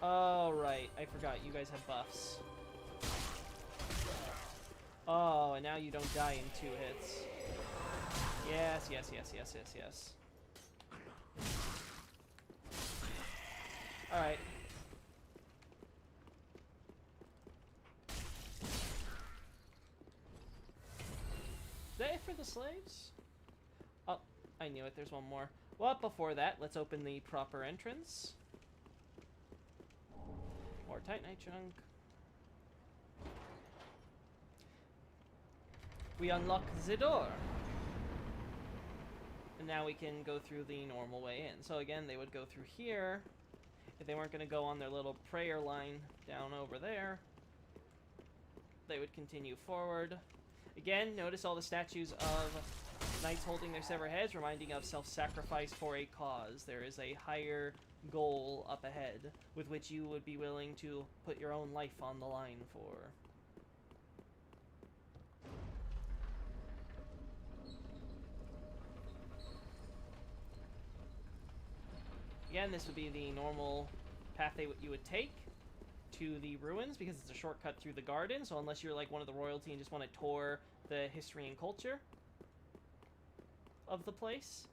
Oh, right. I forgot. You guys have buffs. Oh, and now you don't die in 2 hits. Yes, yes, yes, yes, yes, yes. Alright. Is that it for the slaves? Oh, I knew it. There's one more. Well, before that, let's open the proper entrance. More Titanite chunk. We unlock the door. And now we can go through the normal way in. So again, they would go through here. If they weren't going to go on their little prayer line down over there, they would continue forward. Again, notice all the statues of knights holding their severed heads, reminding of self-sacrifice for a cause. There is a higher goal up ahead with which you would be willing to put your own life on the line for. again, this would be the normal path you would take to the ruins, because it's a shortcut through the garden, so unless you're like one of the royalty and just want to tour the history and culture of the place,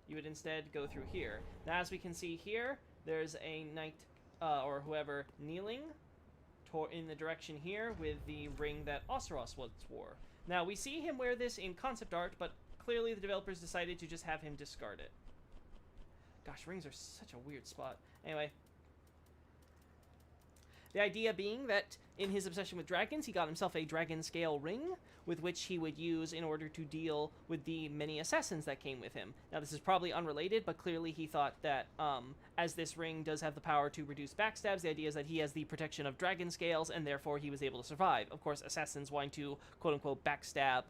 you would instead go through here. Now, as we can see here, there's a knight, or whoever, kneeling in the direction here with the ring that Oseros once wore. Now, we see him wear this in concept art, but clearly the developers decided to just have him discard it. Gosh, rings are such a weird spot. Anyway. The idea being that in his obsession with dragons, he got himself a dragon scale ring, with which he would use in order to deal with the many assassins that came with him. Now, this is probably unrelated, but clearly he thought that as this ring does have the power to reduce backstabs, the idea is that he has the protection of dragon scales, and therefore he was able to survive. Of course, assassins want to, quote-unquote, backstab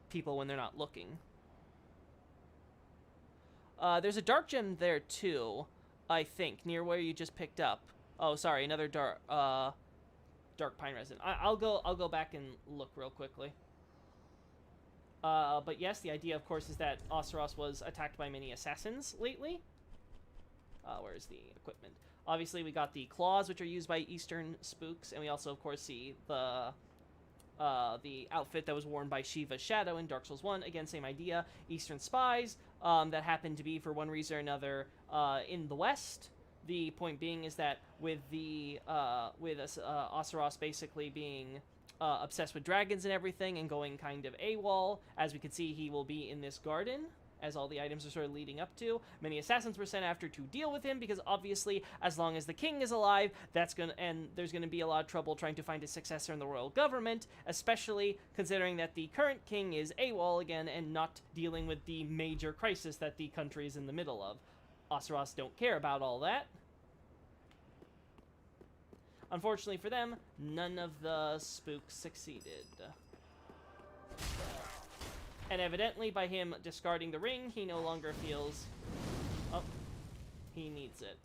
people when they're not looking. There's a dark gem there, too, I think, near where you just picked up. Oh, sorry, another dark pine resin. I'll go back and look real quickly. But yes, the idea, of course, is that Oseros was attacked by many assassins lately. Where's the equipment? Obviously, we got the claws, which are used by Eastern spooks, and we also, of course, see the outfit that was worn by Shiva's shadow in Dark Souls 1. Again, same idea. Eastern spies that happened to be, for one reason or another, in the West. The point being is that with Oseros basically being obsessed with dragons and everything and going kind of AWOL, as we can see, he will be in this garden, as all the items are sort of leading up to. Many assassins were sent after to deal with him, because obviously, as long as the king is alive, there's gonna be a lot of trouble trying to find a successor in the royal government, especially considering that the current king is AWOL again and not dealing with the major crisis that the country is in the middle of. Oseros don't care about all that. Unfortunately for them, none of the spooks succeeded. And evidently, by him discarding the ring, he no longer feels... Oh, he needs it.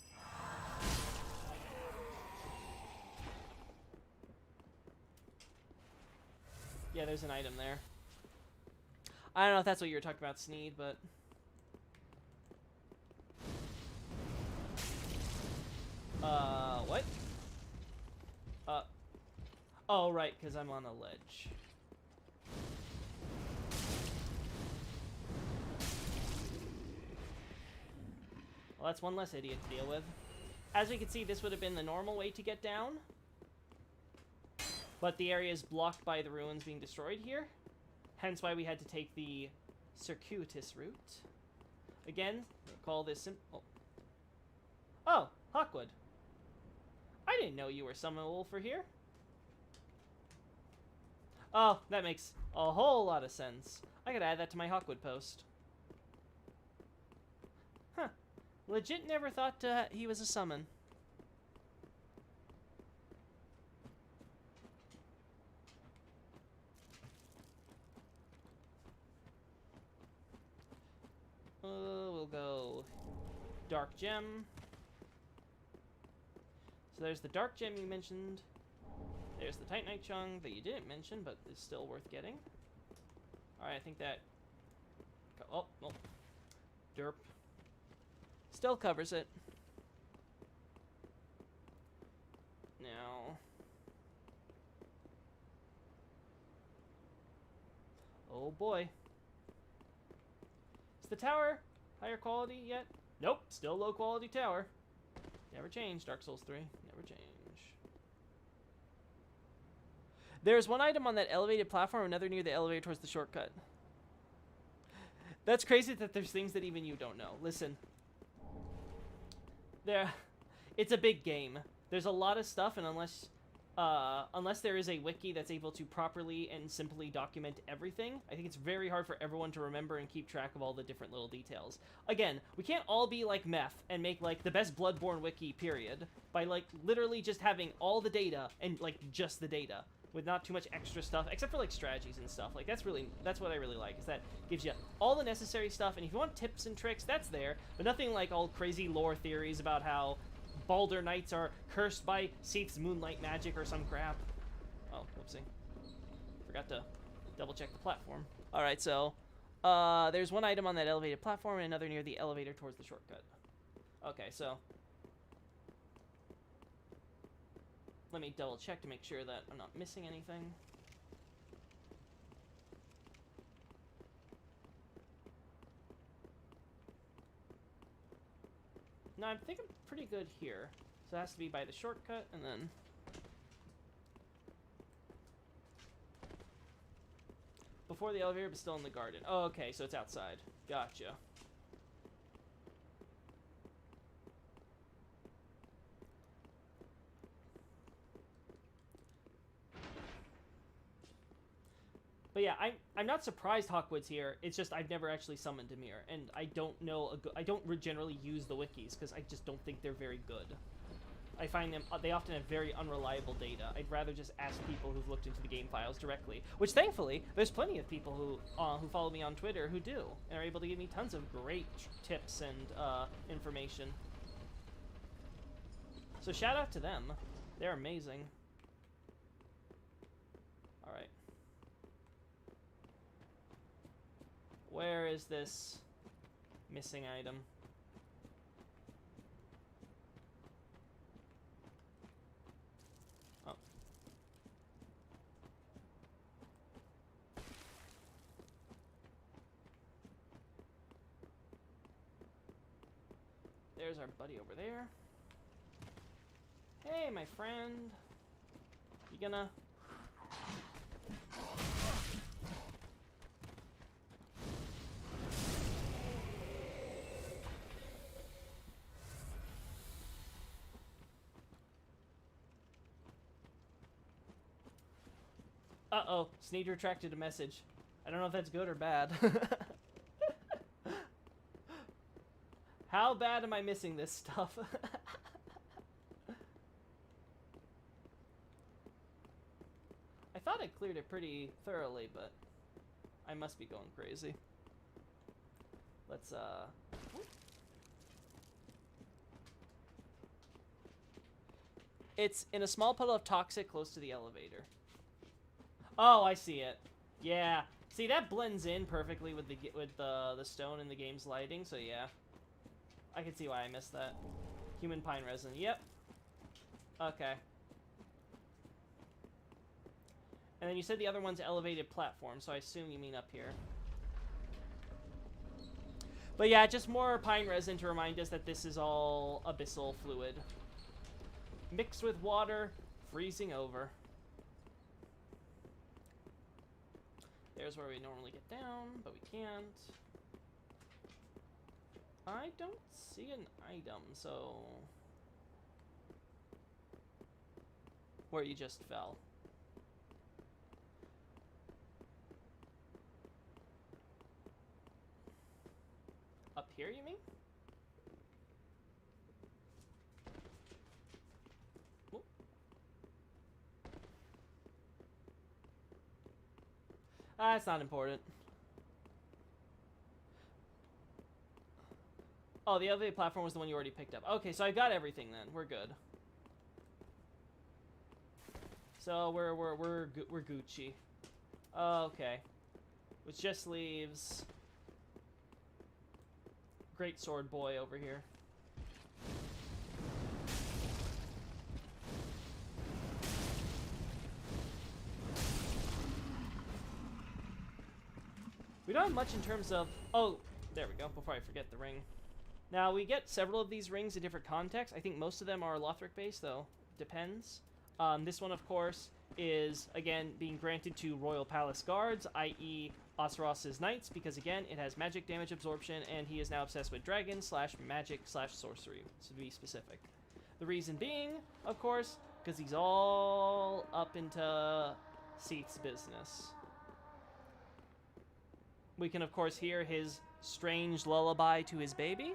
Yeah, there's an item there. I don't know if that's what you were talking about, Sneed, but... What? Oh, right, because I'm on a ledge. Well, that's one less idiot to deal with. As we can see, this would have been the normal way to get down. But the area is blocked by the ruins being destroyed here. Hence why we had to take the circuitous route. Again, call this simple... Oh, Hawkwood. I didn't know you were summonable for here. Oh, that makes a whole lot of sense. I could add that to my Hawkwood post. Huh. Legit never thought he was a summon. We'll go Dark Gem. So there's the Dark Gem you mentioned. There's the Titanite Chung that you didn't mention, but is still worth getting. Alright, I think that... Oh, no. Derp. Still covers it. Now... Oh boy. Is the tower higher quality yet? Nope, still low quality tower. Never changed, Dark Souls 3. Never change. There's one item on that elevated platform, another near the elevator towards the shortcut. That's crazy that there's things that even you don't know. Listen. It's a big game. There's a lot of stuff, and unless there is a wiki that's able to properly and simply document everything, I think it's very hard for everyone to remember and keep track of all the different little details. Again, we can't all be like Meth and make, like, the best Bloodborne wiki, period, by, like, literally just having all the data and, like, just the data, with not too much extra stuff, except for, like, strategies and stuff. Like, that's what I really like, is that gives you all the necessary stuff, and if you want tips and tricks, that's there, but nothing like all crazy lore theories about how Baldur Knights are cursed by Seath's moonlight magic or some crap. Oh, whoopsie. Forgot to double-check the platform. Alright, so, there's one item on that elevated platform and another near the elevator towards the shortcut. Okay, so let me double check to make sure that I'm not missing anything. No, I think I'm pretty good here. So it has to be by the shortcut, and then... Before the elevator, but still in the garden. Oh, okay, so it's outside. Gotcha. But yeah, I'm not surprised Hawkwood's here. It's just I've never actually summoned Dimir, and I don't know. I don't generally use the wikis because I just don't think they're very good. I find them they often have very unreliable data. I'd rather just ask people who've looked into the game files directly. Which thankfully, there's plenty of people who follow me on Twitter who do and are able to give me tons of great tips and information. So shout out to them. They're amazing. All right. Where is this missing item? Oh. There's our buddy over there. Hey, my friend. You gonna... Uh-oh, Sneed retracted a message. I don't know if that's good or bad. How bad am I missing this stuff? I thought I cleared it pretty thoroughly, but I must be going crazy. Let's, It's in a small puddle of toxic close to the elevator. Oh, I see it. Yeah. See, that blends in perfectly with the stone in the game's lighting, so yeah. I can see why I missed that. Human pine resin. Yep. Okay. And then you said the other one's elevated platform, so I assume you mean up here. But yeah, just more pine resin to remind us that this is all abyssal fluid. Mixed with water, freezing over. There's where we normally get down, but we can't. I don't see an item, so... Where you just fell. Up here, you mean? Whoop. That's not important. Oh, the elevated platform was the one you already picked up. Okay, so I got everything then. We're good. So we're Gucci. Okay. Which just leaves Great Sword Boy over here. We don't have much in terms of... Oh, there we go, before I forget the ring. Now, we get several of these rings in different contexts. I think most of them are Lothric based, though. Depends. This one, of course, is, again, being granted to Royal Palace Guards, i.e. Osros's Knights, because, again, it has magic damage absorption, and he is now obsessed with dragon / magic / sorcery, to be specific. The reason being, of course, because he's all up into Seath's business. We can, of course, hear his strange lullaby to his baby.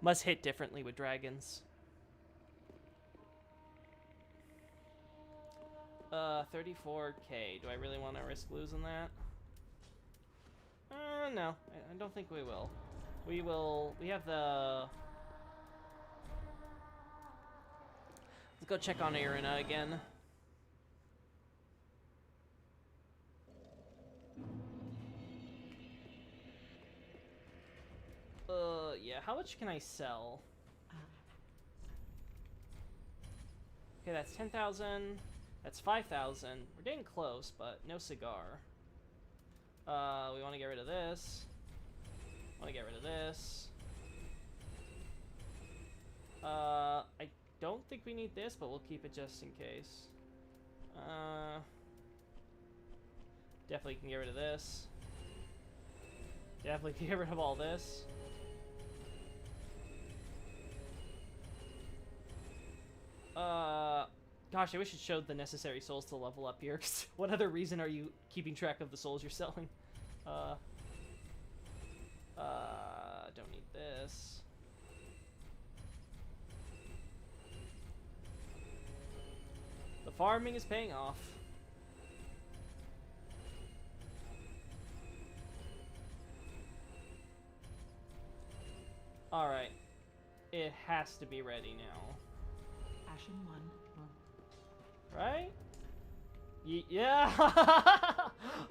Must hit differently with dragons. 34k. Do I really want to risk losing that? No. I don't think we will. We have the... Let's go check on Irina again. Yeah, how much can I sell? Okay, that's 10,000. That's 5,000. We're getting close, but no cigar. We want to get rid of this. Want to get rid of this. I don't think we need this, but we'll keep it just in case. Definitely can get rid of this. Definitely can get rid of all this. Gosh, I wish it showed the necessary souls to level up here. 'Cause what other reason are you keeping track of the souls you're selling? Don't need this. The farming is paying off. Alright. It has to be ready now. Ashen one. Right? Yeah!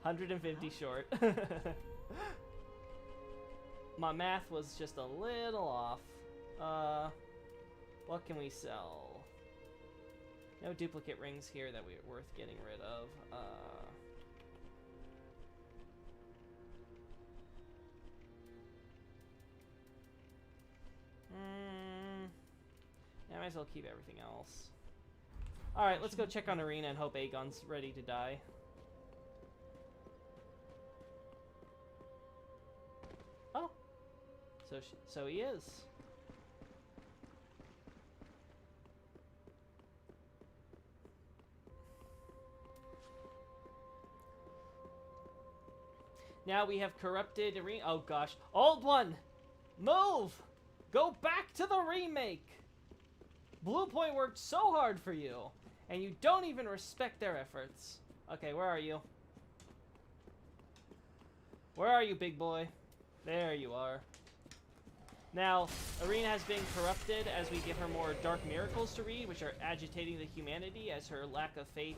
150 short. My math was just a little off. What can we sell? No duplicate rings here that we're worth getting rid of. Yeah, I might as well keep everything else. Alright, let's go check on Irina and hope Aegon's ready to die. Oh. So he is. Now we have corrupted Irina. Oh gosh. Old one! Move! Go back to the remake! Bluepoint worked so hard for you, and you don't even respect their efforts. Okay, where are you? Where are you, big boy? There you are. Now, Irina has been corrupted as we give her more dark miracles to read, which are agitating the humanity as her lack of faith,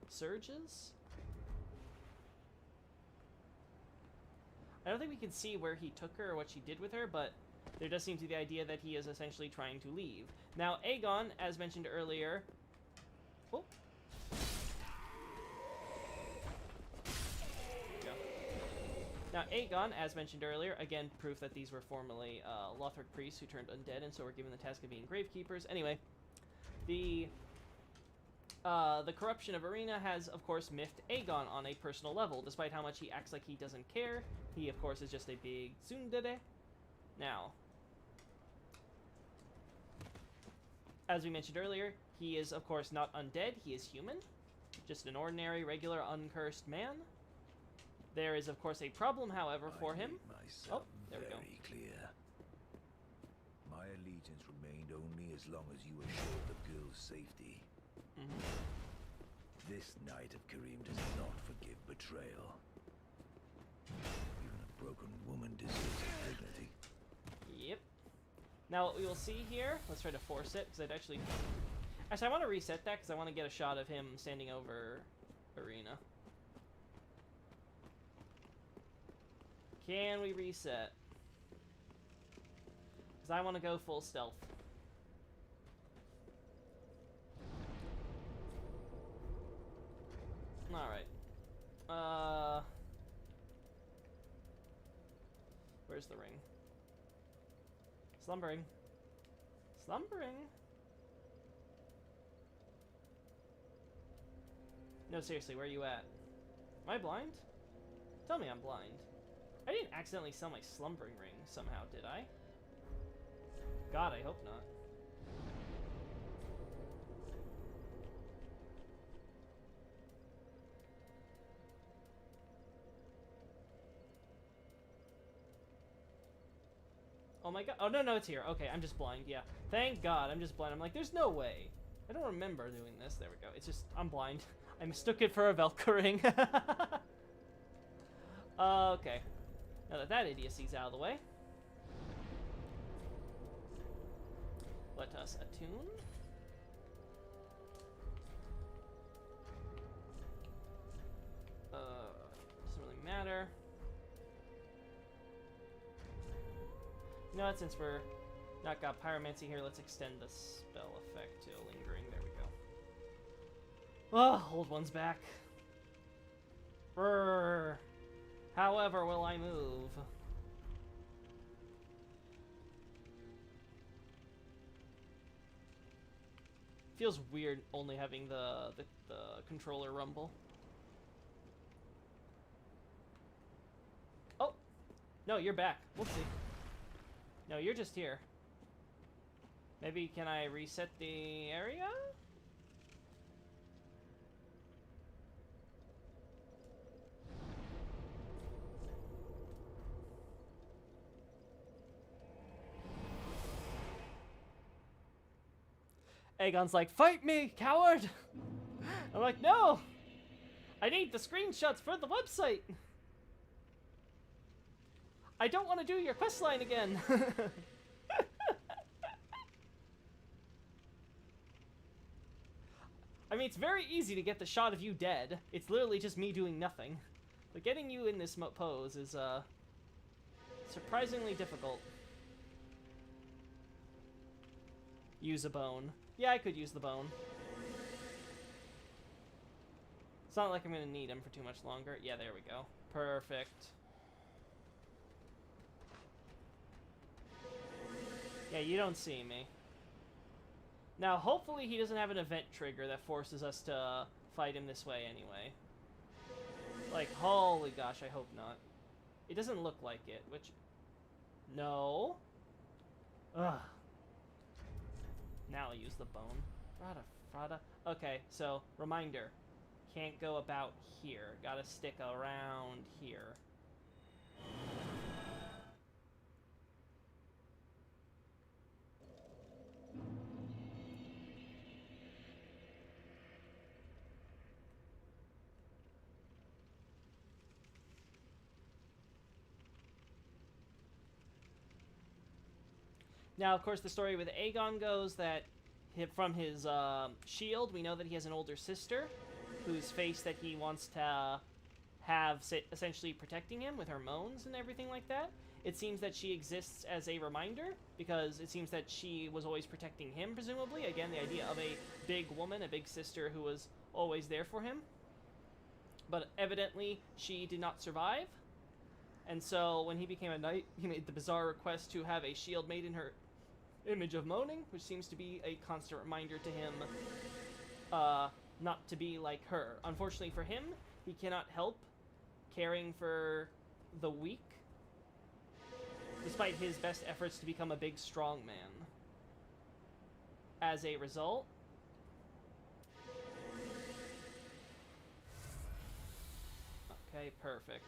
surges? I don't think we can see where he took her or what she did with her, but there does seem to be the idea that he is essentially trying to leave. Now, Aegon, as mentioned earlier... Oh. Go. Now, Aegon, as mentioned earlier, again, proof that these were formerly Lothric priests who turned undead, and so were given the task of being gravekeepers. Anyway, the corruption of Irina has, of course, miffed Aegon on a personal level. Despite how much he acts like he doesn't care, he, of course, is just a big tsundere. Now, as we mentioned earlier, he is, of course, not undead. He is human. Just an ordinary, regular, uncursed man. There is, of course, a problem, however, for him. Oh, there we go. Clear. My allegiance remained only as long as you assured the girl's safety. This Knight of Carim does not forgive betrayal. Even a broken woman deserves her dignity. Yep. Now, what we will see here, let's try to force it, because I'd actually... Actually, I want to reset that, because I want to get a shot of him standing over Irina. Can we reset? Because I want to go full stealth. Alright. Where's the ring? Slumbering. Slumbering? No, seriously, where are you at? Am I blind? Tell me I'm blind. I didn't accidentally sell my slumbering ring somehow, did I? God, I hope not. Oh my god. Oh, no, it's here. Okay, I'm just blind. Yeah. Thank God, I'm just blind. I'm like, there's no way. I don't remember doing this. There we go. It's just, I'm blind. I mistook it for a Velcro ring. Okay. Now that idiocy's out of the way. let us attune. Doesn't really matter. You know what, since we're not got pyromancy here, let's extend the spell effect to lingering. There we go. Oh, old one's back. Brrr. However will I move? Feels weird only having the controller rumble. Oh! No, you're back. We'll see. No, you're just here. Maybe can I reset the area? Aegon's like, fight me, coward! I'm like, no! I need the screenshots for the website! I don't want to do your questline again! I mean, it's very easy to get the shot of you dead. It's literally just me doing nothing. But getting you in this pose is, surprisingly difficult. Use a bone. Yeah, I could use the bone. It's not like I'm gonna need him for too much longer. Yeah, there we go. Perfect. Yeah, you don't see me. Now, hopefully he doesn't have an event trigger that forces us to fight him this way anyway. Like, holy gosh, I hope not. It doesn't look like it, which... No. Ugh. Now I'll use the bone. Frada. Okay, so, reminder. Can't go about here. Gotta stick around here. Now, of course, the story with Aegon goes that from his shield, we know that he has an older sister whose face that he wants to have essentially protecting him with her moans and everything like that. It seems that she exists as a reminder because it seems that she was always protecting him, presumably. Again, the idea of a big woman, a big sister who was always there for him. But evidently, she did not survive. And so when he became a knight, he made the bizarre request to have a shield made in her image of moaning, which seems to be a constant reminder to him not to be like her. Unfortunately for him, he cannot help caring for the weak, despite his best efforts to become a big, strong man. As a result, okay, perfect.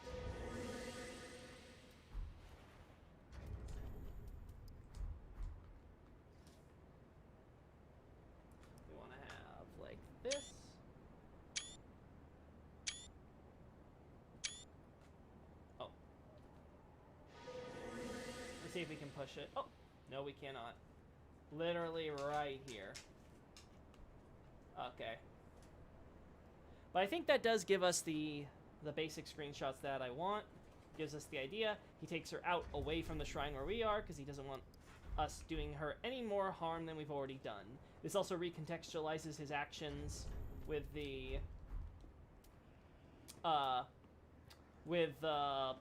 This. Oh. Let's see if we can push it. Oh, no, we cannot. Literally right here. Okay. But I think that does give us the basic screenshots that I want. Gives us the idea. He takes her out away from the shrine where we are because he doesn't want us doing her any more harm than we've already done. This also recontextualizes his actions with the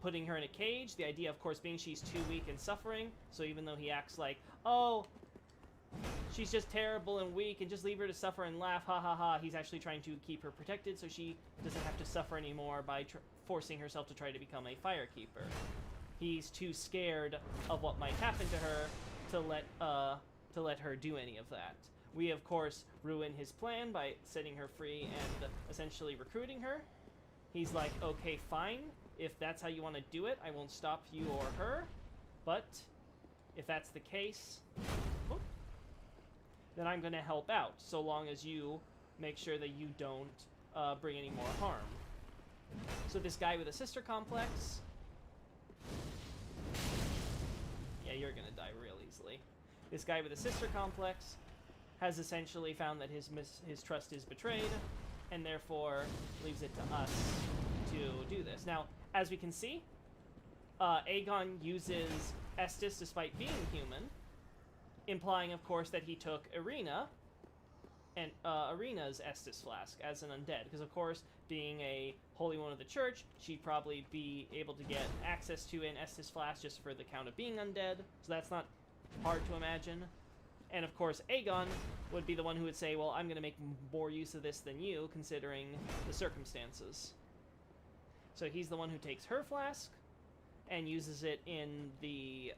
putting her in a cage. The idea, of course, being she's too weak and suffering. So even though he acts like, oh, she's just terrible and weak and just leave her to suffer and laugh, ha ha ha, he's actually trying to keep her protected so she doesn't have to suffer anymore by forcing herself to try to become a firekeeper. He's too scared of what might happen to her to let her do any of that. We, of course, ruin his plan by setting her free and essentially recruiting her. He's like, okay, fine. If that's how you want to do it, I won't stop you or her. But if that's the case, then I'm going to help out, so long as you make sure that you don't bring any more harm. So this guy with a sister complex... Yeah, you're going to die real easily. This guy with a sister complex has essentially found that his trust is betrayed, and therefore leaves it to us to do this. Now, as we can see, Aegon uses Estus despite being human, implying, of course, that he took Irina and Irina's Estus flask as an undead, because, of course, being a Holy One of the Church, she'd probably be able to get access to an Estus flask just for the count of being undead, so that's not hard to imagine. And, of course, Aegon would be the one who would say, well, I'm going to make more use of this than you, considering the circumstances. So he's the one who takes her flask and uses it in the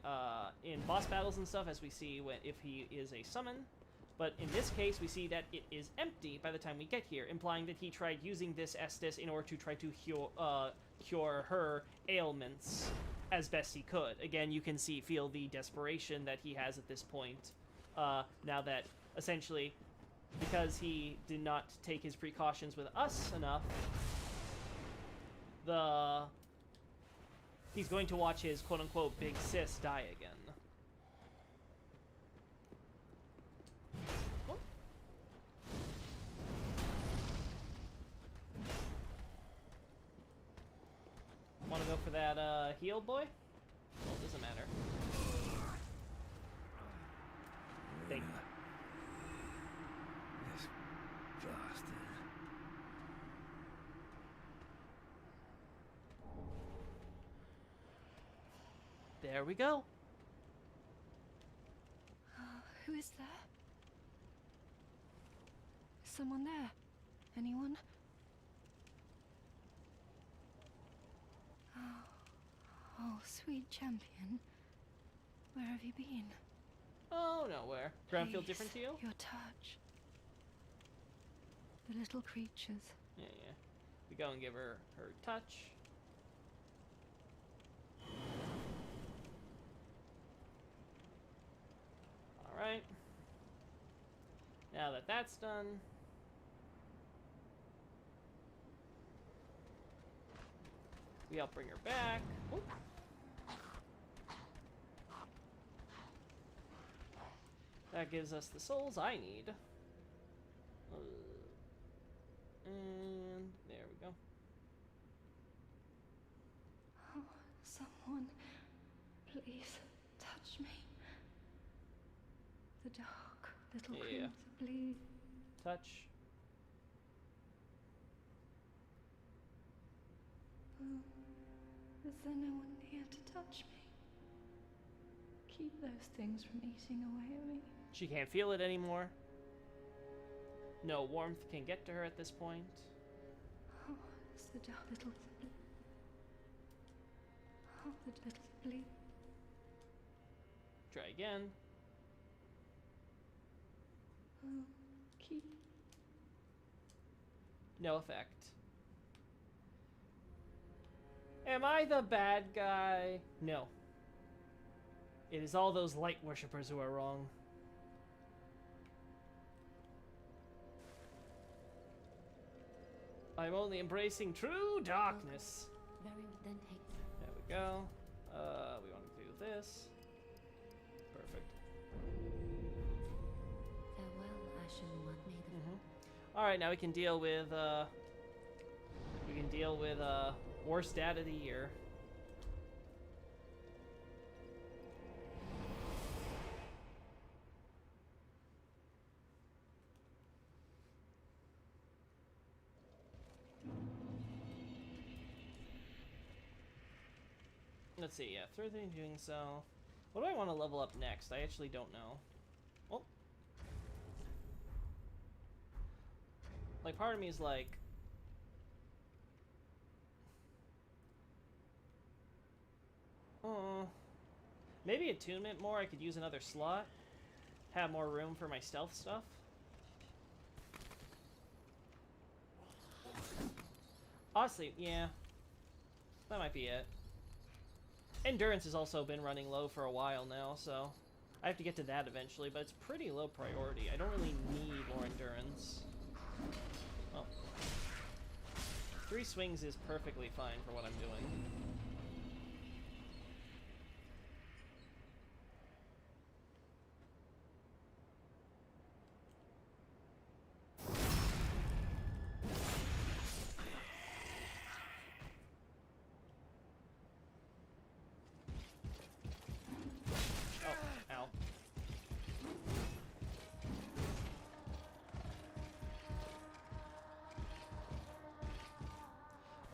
in boss battles and stuff, as we see if he is a summon. But in this case, we see that it is empty by the time we get here, implying that he tried using this Estus in order to try to cure her ailments as best he could. Again, you can feel the desperation that he has at this point, now that, essentially, because he did not take his precautions with us enough, he's going to watch his quote-unquote big sis die again. Want to go for that heal, boy? Well, it doesn't matter. Thank you. This bastard. There we go. Who is there? Is someone there? Anyone? Oh, sweet champion. Where have you been? Oh, nowhere. Ground feel Please, different to you? Your touch. The little creatures. Yeah. We go and give her touch. Alright. Now that that's done, we help bring her back. Oop. That gives us the souls I need. And there we go. Oh, someone, please touch me. The dark little Yeah. crimson bleed. Touch. Oh, is there no one here to touch me? Keep those things from eating away at me. She can't feel it anymore. No warmth can get to her at this point. Oh, it's the dark little bleed. Oh, the little bleed. Try again. Oh, keep. No effect. Am I the bad guy? No. It is all those light worshippers who are wrong. I'm only embracing true darkness. Very then take There we go. We want to do this. Perfect. farewell, Ashen One. May the All right, now we can deal with worst dad of the year. Let's see, yeah, third thing doing so. What do I want to level up next? I actually don't know. Oh. Like, part of me is like, maybe attunement more. I could use another slot. Have more room for my stealth stuff. Honestly, yeah. That might be it. Endurance has also been running low for a while now, so I have to get to that eventually, but it's pretty low priority. I don't really need more endurance. Oh. 3 swings is perfectly fine for what I'm doing.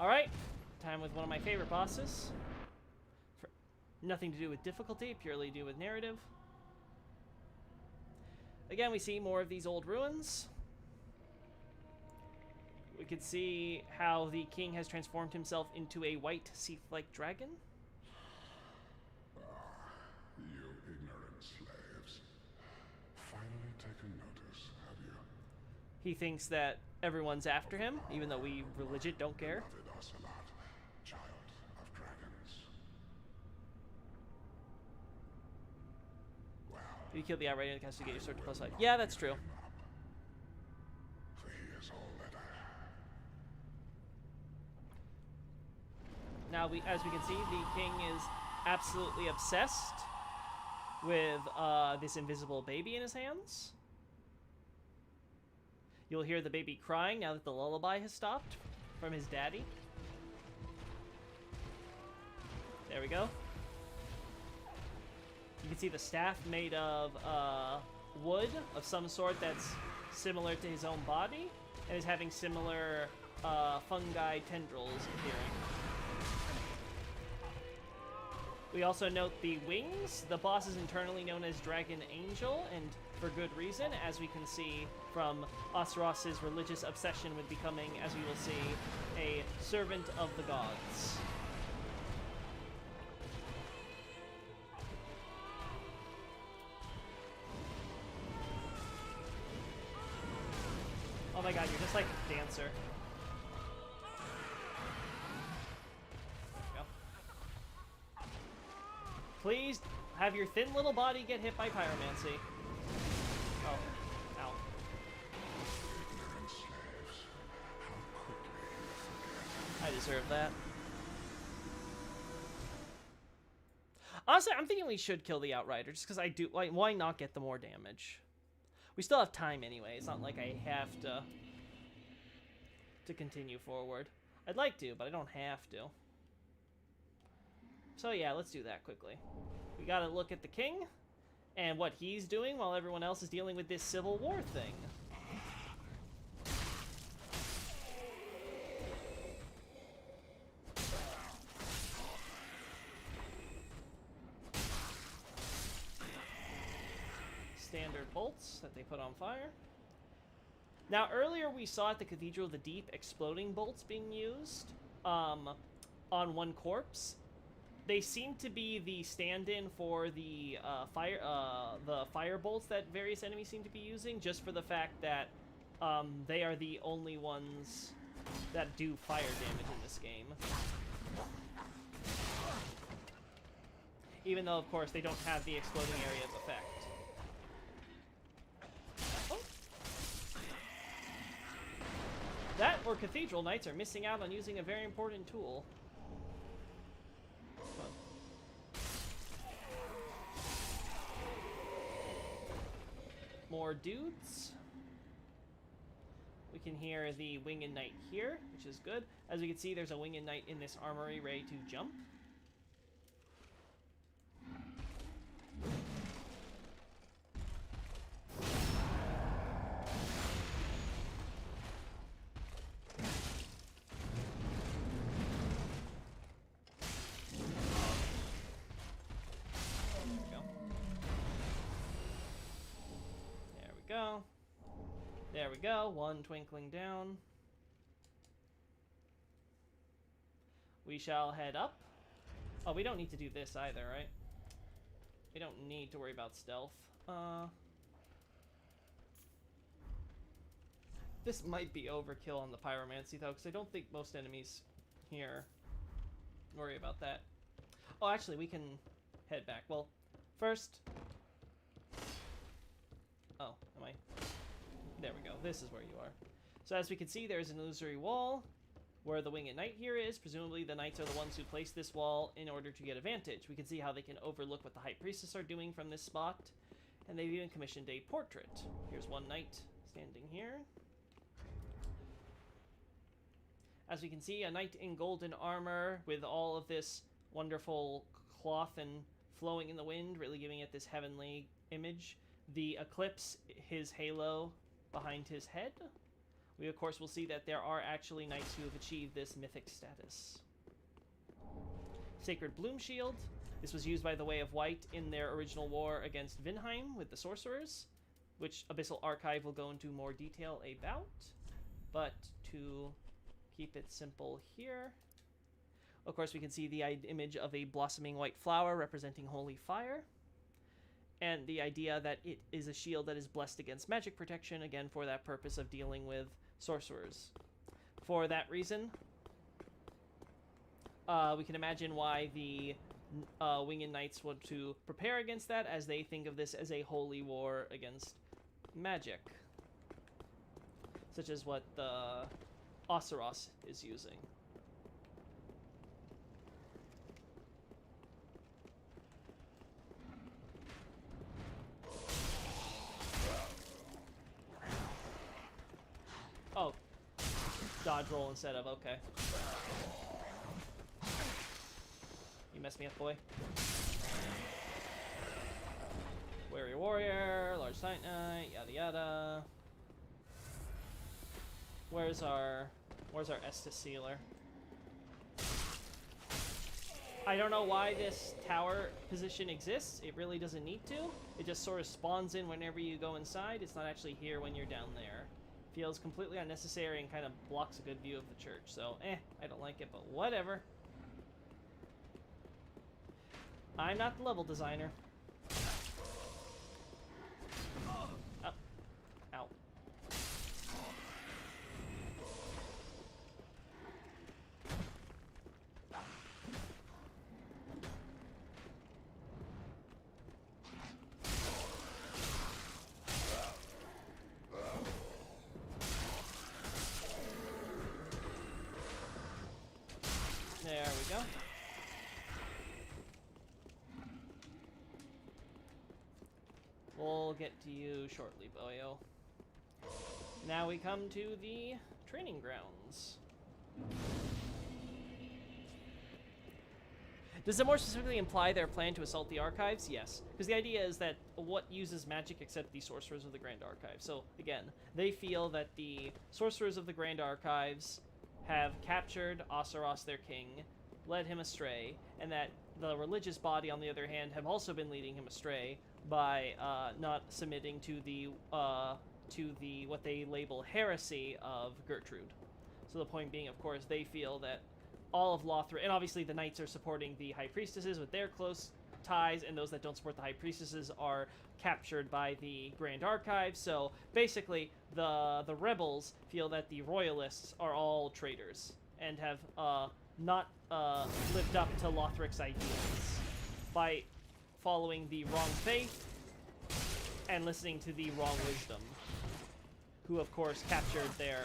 Alright, time with one of my favorite bosses. Nothing to do with difficulty, purely to do with narrative. Again, we see more of these old ruins. We could see how the king has transformed himself into a white Seath-like dragon. You ignorant slaves. Finally taken notice, have you? He thinks that everyone's after him, even though we legit don't care. Beloved Ocelot, child of dragons. Well, You killed the outrider in the castle to get your sword to plus 5. Yeah, that's true. for he is all that I Now, as we can see, the king is absolutely obsessed with this invisible baby in his hands. You'll hear the baby crying now that the lullaby has stopped from his daddy. There we go. You can see the staff made of wood of some sort that's similar to his own body and is having similar fungi tendrils appearing. We also note the wings. The boss is internally known as Dragon Angel, and for good reason, as we can see from Osros's religious obsession with becoming, as we will see, a servant of the gods. Oh my god, you're just like a dancer. There we go. Please have your thin little body get hit by pyromancy. Oh, ow. ignorant slaves. How quickly you forget. I deserve that. Honestly, I'm thinking we should kill the Outrider, just because I do. Like, why not get the more damage? We still have time anyway. It's not like I have to continue forward. I'd like to, but I don't have to. So yeah, let's do that quickly. We gotta look at the king and what he's doing while everyone else is dealing with this civil war thing. Standard bolts that they put on fire. Now, earlier we saw at the Cathedral of the Deep exploding bolts being used on one corpse. They seem to be the stand-in for the fire bolts that various enemies seem to be using, just for the fact that they are the only ones that do fire damage in this game. Even though, of course, they don't have the exploding area's effect. That or Cathedral Knights are missing out on using a very important tool. More dudes. We can hear the Winged Knight here, which is good. As we can see, there's a Winged Knight in this armory ready to jump. There we go, one twinkling down. We shall head up. Oh, we don't need to do this either, right? We don't need to worry about stealth. This might be overkill on the pyromancy though, because I don't think most enemies here worry about that. Oh, actually, we can head back. Well, first... Oh, am I... There we go. This is where you are. So as we can see, there's an illusory wall where the Winged Knight here is. Presumably the knights are the ones who placed this wall in order to get advantage. We can see how they can overlook what the High Priestess are doing from this spot. And they've even commissioned a portrait. Here's one knight standing here. As we can see, a knight in golden armor with all of this wonderful cloth and flowing in the wind, really giving it this heavenly image. The eclipse, his halo behind his head, we of course will see that there are actually knights who have achieved this mythic status. Sacred Bloom Shield. This was used by the Way of White in their original war against Vinheim with the sorcerers, which Abyssal Archive will go into more detail about. But to keep it simple here, of course we can see the image of a blossoming white flower representing holy fire, and the idea that it is a shield that is blessed against magic protection, again for that purpose of dealing with sorcerers. For that reason, we can imagine why the Winged Knights want to prepare against that, as they think of this as a holy war against magic, such as what the Oseros is using. Oh, dodge roll instead of, okay. You messed me up, boy. Wary Warrior, Large Night Knight, yada yada. Where's our Estus Sealer? I don't know why this tower position exists. It really doesn't need to. It just sort of spawns in whenever you go inside. It's not actually here when you're down there. Feels completely unnecessary and kind of blocks a good view of the church. So, I don't like it, but whatever. I'm not the level designer. Oh. Ow. There we go. We'll get to you shortly, Boyo. Now we come to the training grounds. Does it more specifically imply their plan to assault the archives? Yes, because the idea is that what uses magic except the sorcerers of the Grand Archive. So again, they feel that the sorcerers of the Grand Archives have captured Oseros, their king, led him astray, and that the religious body, on the other hand, have also been leading him astray by not submitting to the what they label heresy of Gertrude. So the point being, of course, they feel that all of Lothric, and obviously the knights are supporting the high priestesses with their close ties, and those that don't support the high priestesses are captured by the Grand Archive. So basically, the rebels feel that the royalists are all traitors and have not lived up to Lothric's ideals by following the wrong faith and listening to the wrong wisdom, who of course captured their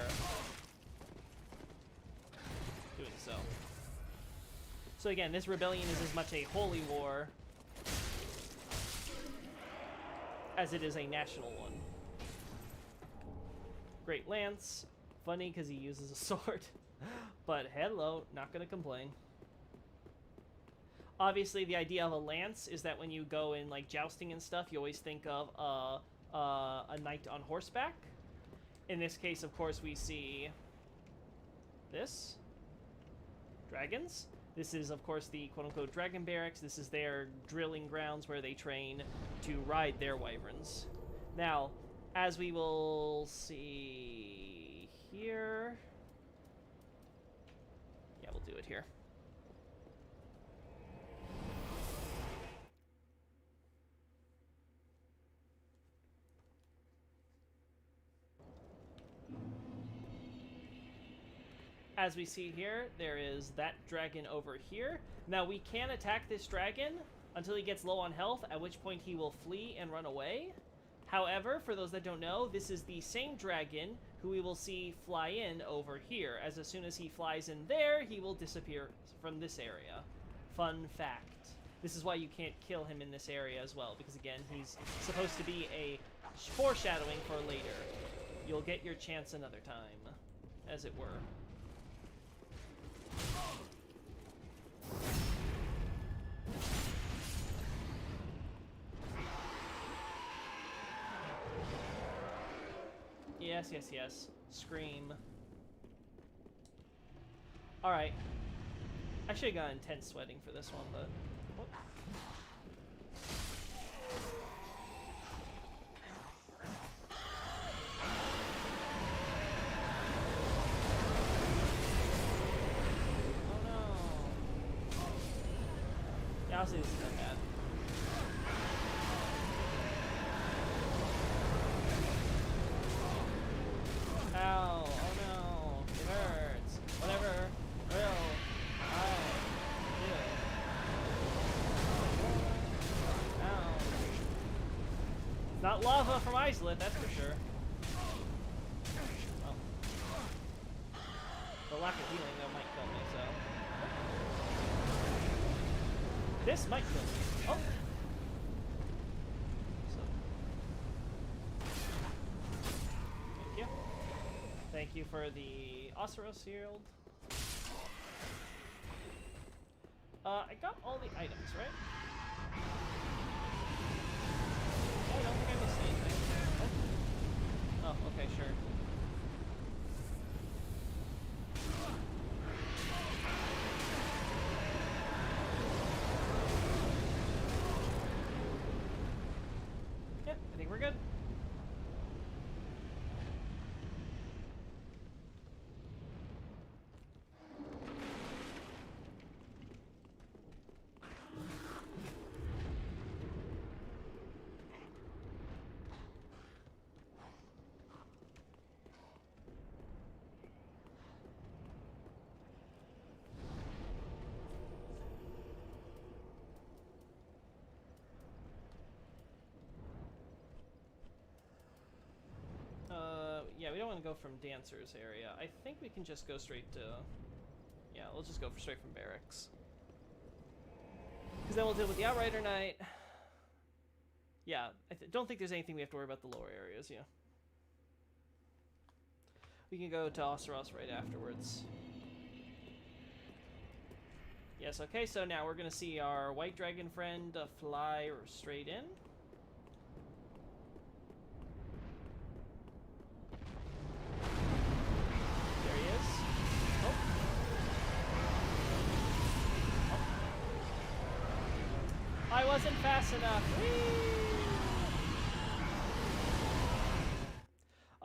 doing so. So again, this rebellion is as much a holy war as it is a national one. Great Lance, funny because he uses a sword, but hello, not gonna complain. Obviously, the idea of a lance is that when you go in like jousting and stuff, you always think of a knight on horseback. In this case, of course, we see this. Dragons. This is, of course, the quote-unquote dragon barracks. This is their drilling grounds where they train to ride their wyverns. Now, as we will see here... Yeah, we'll do it here. As we see here, there is that dragon over here. Now, we can attack this dragon until he gets low on health, at which point he will flee and run away. However, for those that don't know, this is the same dragon who we will see fly in over here. As soon as he flies in there, he will disappear from this area. Fun fact. This is why you can't kill him in this area as well, because again, he's supposed to be a foreshadowing for later. You'll get your chance another time, as it were. Yeah, Yes, yes, yes. Scream. Alright. I should have got intense sweating for this one, but... Whoop. Oh no. Yeah, obviously this is not bad. Ow, oh no, it hurts. Whatever will I do? Ow. It's not lava from Iceland, that's for sure. Well, the lack of healing though might kill me, so. This might kill me. Oh! Thank you for the Oseros Shield. I got all the items, right? I don't think I missed anything. Oh, okay, sure. Yeah, I think we're good. Yeah, we don't want to go from Dancer's area. I think we can just go straight to... Yeah, we'll just go straight from Barracks. Because then we'll deal with the Outrider Knight. Yeah, I don't think there's anything we have to worry about the lower areas, yeah. We can go to Oseros right afterwards. Yes, okay, so now we're going to see our White Dragon friend fly straight in. I wasn't fast enough. Whee!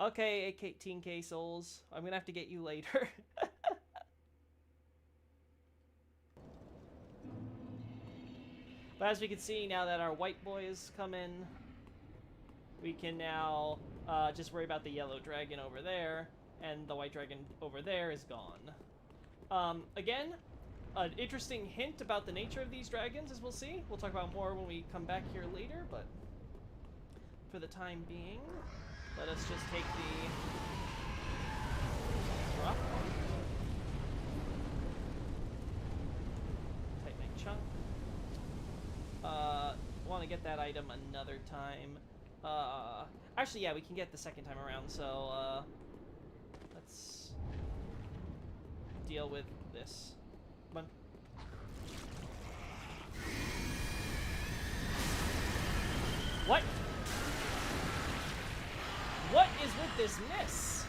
Okay, 18k souls. I'm gonna have to get you later. But as we can see, now that our white boy has come in, we can now just worry about the yellow dragon over there, and the white dragon over there is gone. Again, an interesting hint about the nature of these dragons, as we'll see. We'll talk about more when we come back here later, but for the time being, let us just take the drop one. Titanite chunk. Want to get that item another time. Actually, yeah, we can get the second time around, so let's deal with this. Come on. What? What is with this miss?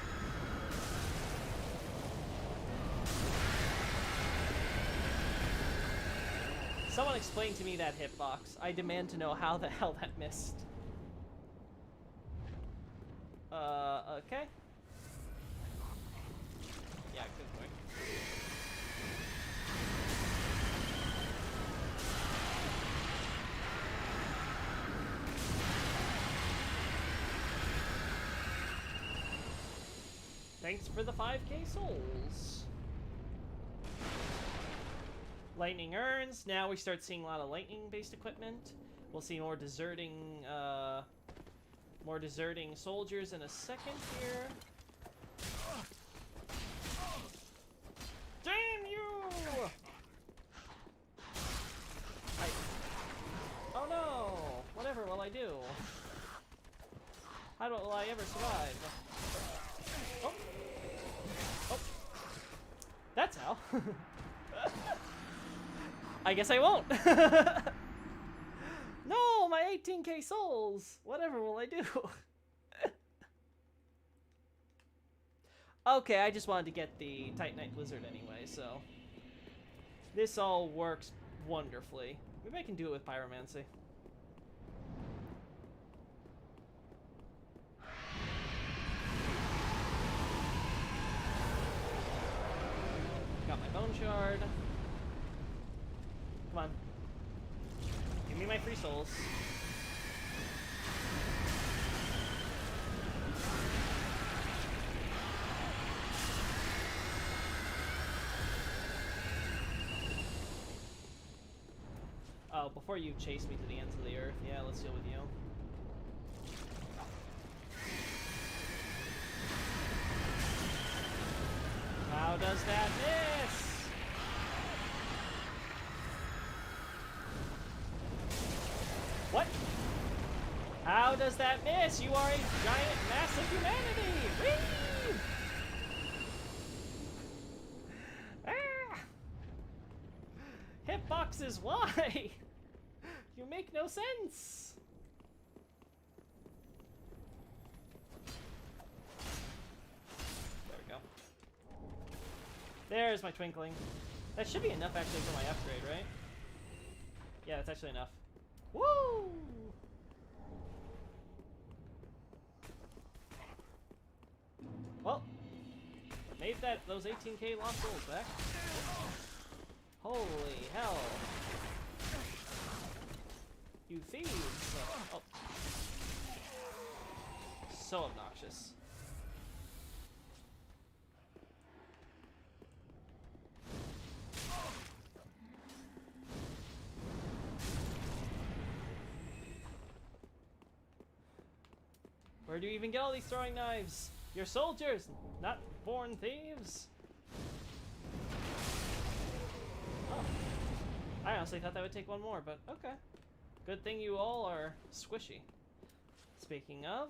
Someone explain to me that hitbox. I demand to know how the hell that missed. Okay. Yeah, good point. Thanks for the 5k souls. Lightning urns. Now we start seeing a lot of lightning-based equipment. We'll see more deserting soldiers in a second here. Damn you! Oh no! Whatever will I do? How will I ever survive? Oh! Oh! That's how. I guess I won't. No, my 18k souls. Whatever will I do? Okay, I just wanted to get the Titanite Blizzard anyway, so... This all works wonderfully. Maybe I can do it with Pyromancy. Got my Bone Shard. Come on. Give me my free souls. Oh, before you chase me to the ends of the earth, yeah, let's deal with you. How does that miss? What? How does that miss? You are a giant mass of humanity! Whee! Ah! Hitboxes, why? You make no sense! There we go. There's my twinkling. That should be enough actually for my upgrade, right? Yeah, that's actually enough. Woo! Well, made those 18k lost souls back. Holy hell. You thieves! Oh. So obnoxious. Where do you even get all these throwing knives? You're soldiers, not born thieves. Oh. I honestly thought that would take one more, but okay. Good thing you all are squishy. Speaking of...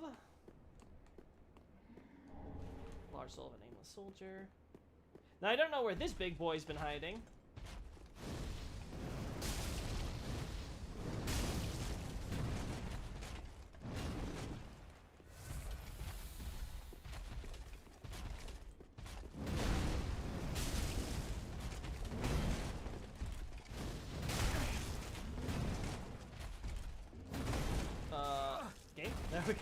Large soul of a nameless soldier. Now, I don't know where this big boy's been hiding. There we go.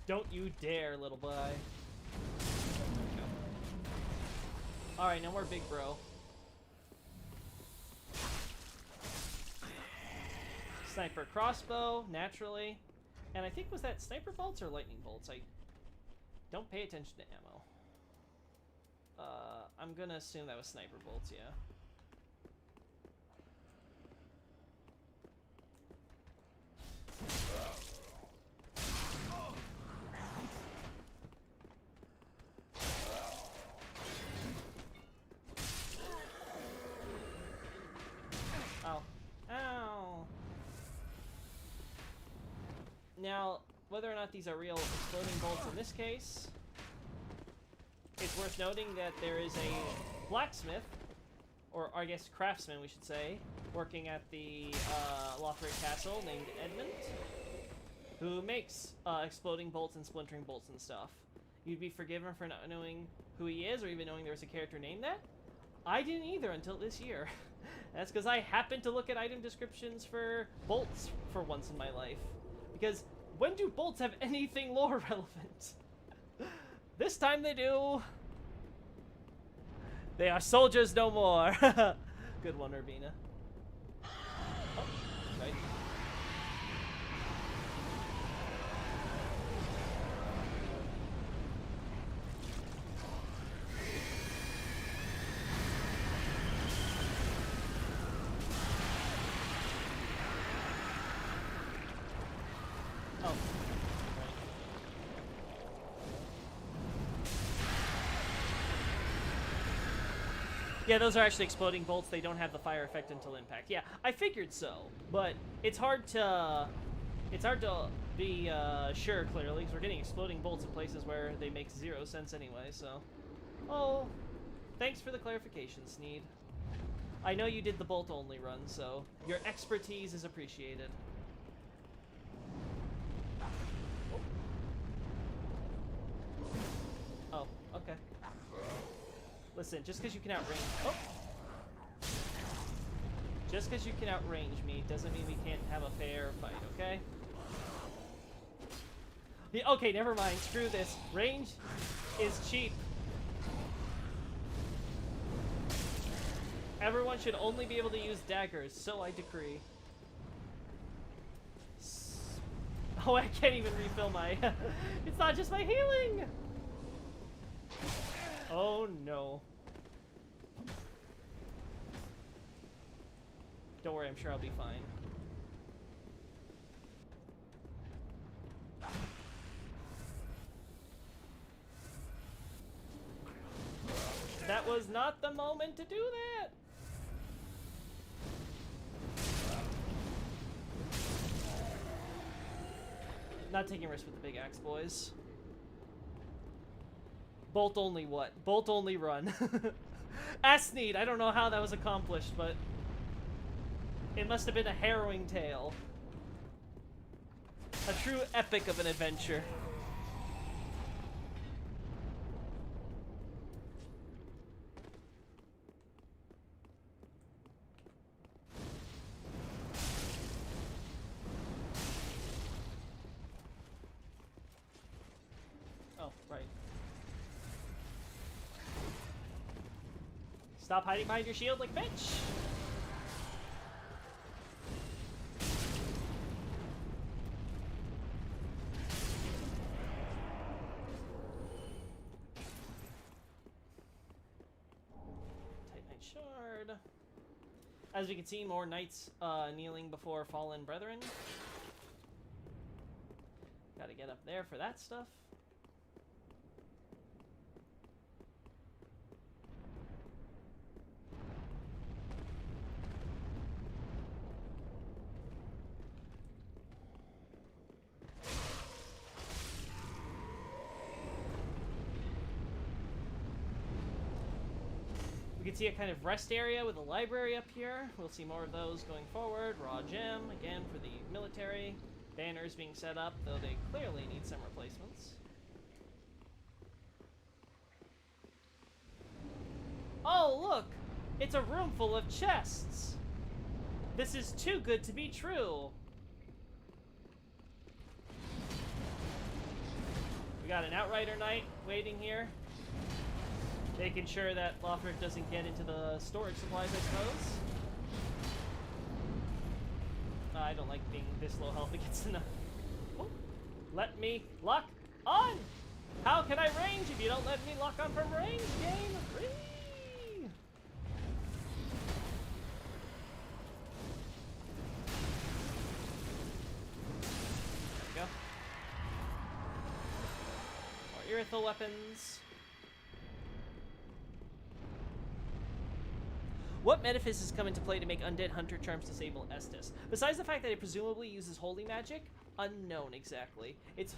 Don't you dare, little boy. Alright, no more big bro. Sniper crossbow, naturally. And I think, was that sniper bolts or lightning bolts? I don't pay attention to ammo. I'm gonna assume that was sniper bolts, yeah. Ow. Ow! Now, whether or not these are real exploding bolts in this case, it's worth noting that there is a blacksmith, or I guess craftsman we should say, working at the Lothric Castle named Edmund, who makes exploding bolts and splintering bolts and stuff. You'd be forgiven for not knowing who he is or even knowing there was a character named that. I didn't either until this year. That's because I happened to look at item descriptions for bolts for once in my life. Because when do bolts have anything lore relevant? This time they do. They are soldiers no more. Good one, Urbina. Oh, right. Oh. Yeah, those are actually exploding bolts. They don't have the fire effect until impact. Yeah, I figured so, but it's hard to be sure clearly because we're getting exploding bolts in places where they make 0 sense anyway. So, oh, thanks for the clarification, Sneed. I know you did the bolt only run, so your expertise is appreciated. Listen, just because you can outrange... Oh! Just because you can outrange me doesn't mean we can't have a fair fight, okay? Okay, never mind. Screw this. Range is cheap. Everyone should only be able to use daggers, so I decree. Oh, I can't even refill my... It's not just my healing! Oh, no. Don't worry, I'm sure I'll be fine. That was not the moment to do that! Not taking risks with the big axe, boys. Bolt only what? Bolt only run. Asneed, I don't know how that was accomplished, but it must have been a harrowing tale. A true epic of an adventure. Stop hiding behind your shield like a bitch! Titanite Shard. As we can see, more knights kneeling before fallen brethren. Gotta get up there for that stuff. We can see a kind of rest area with a library up here. We'll see more of those going forward. Raw gem, again, for the military. Banners being set up, though they clearly need some replacements. Oh, look! It's a room full of chests! This is too good to be true! We got an Outrider Knight waiting here. Making sure that Lothric doesn't get into the storage supplies, I suppose. I don't like being this low health against enough. Oh, let me lock on! How can I range if you don't let me lock on from range, game? Whee! There we go. More Irithyll weapons. What metaphysics come into play to make Undead Hunter Charms disable Estus? Besides the fact that it presumably uses holy magic, unknown exactly. It's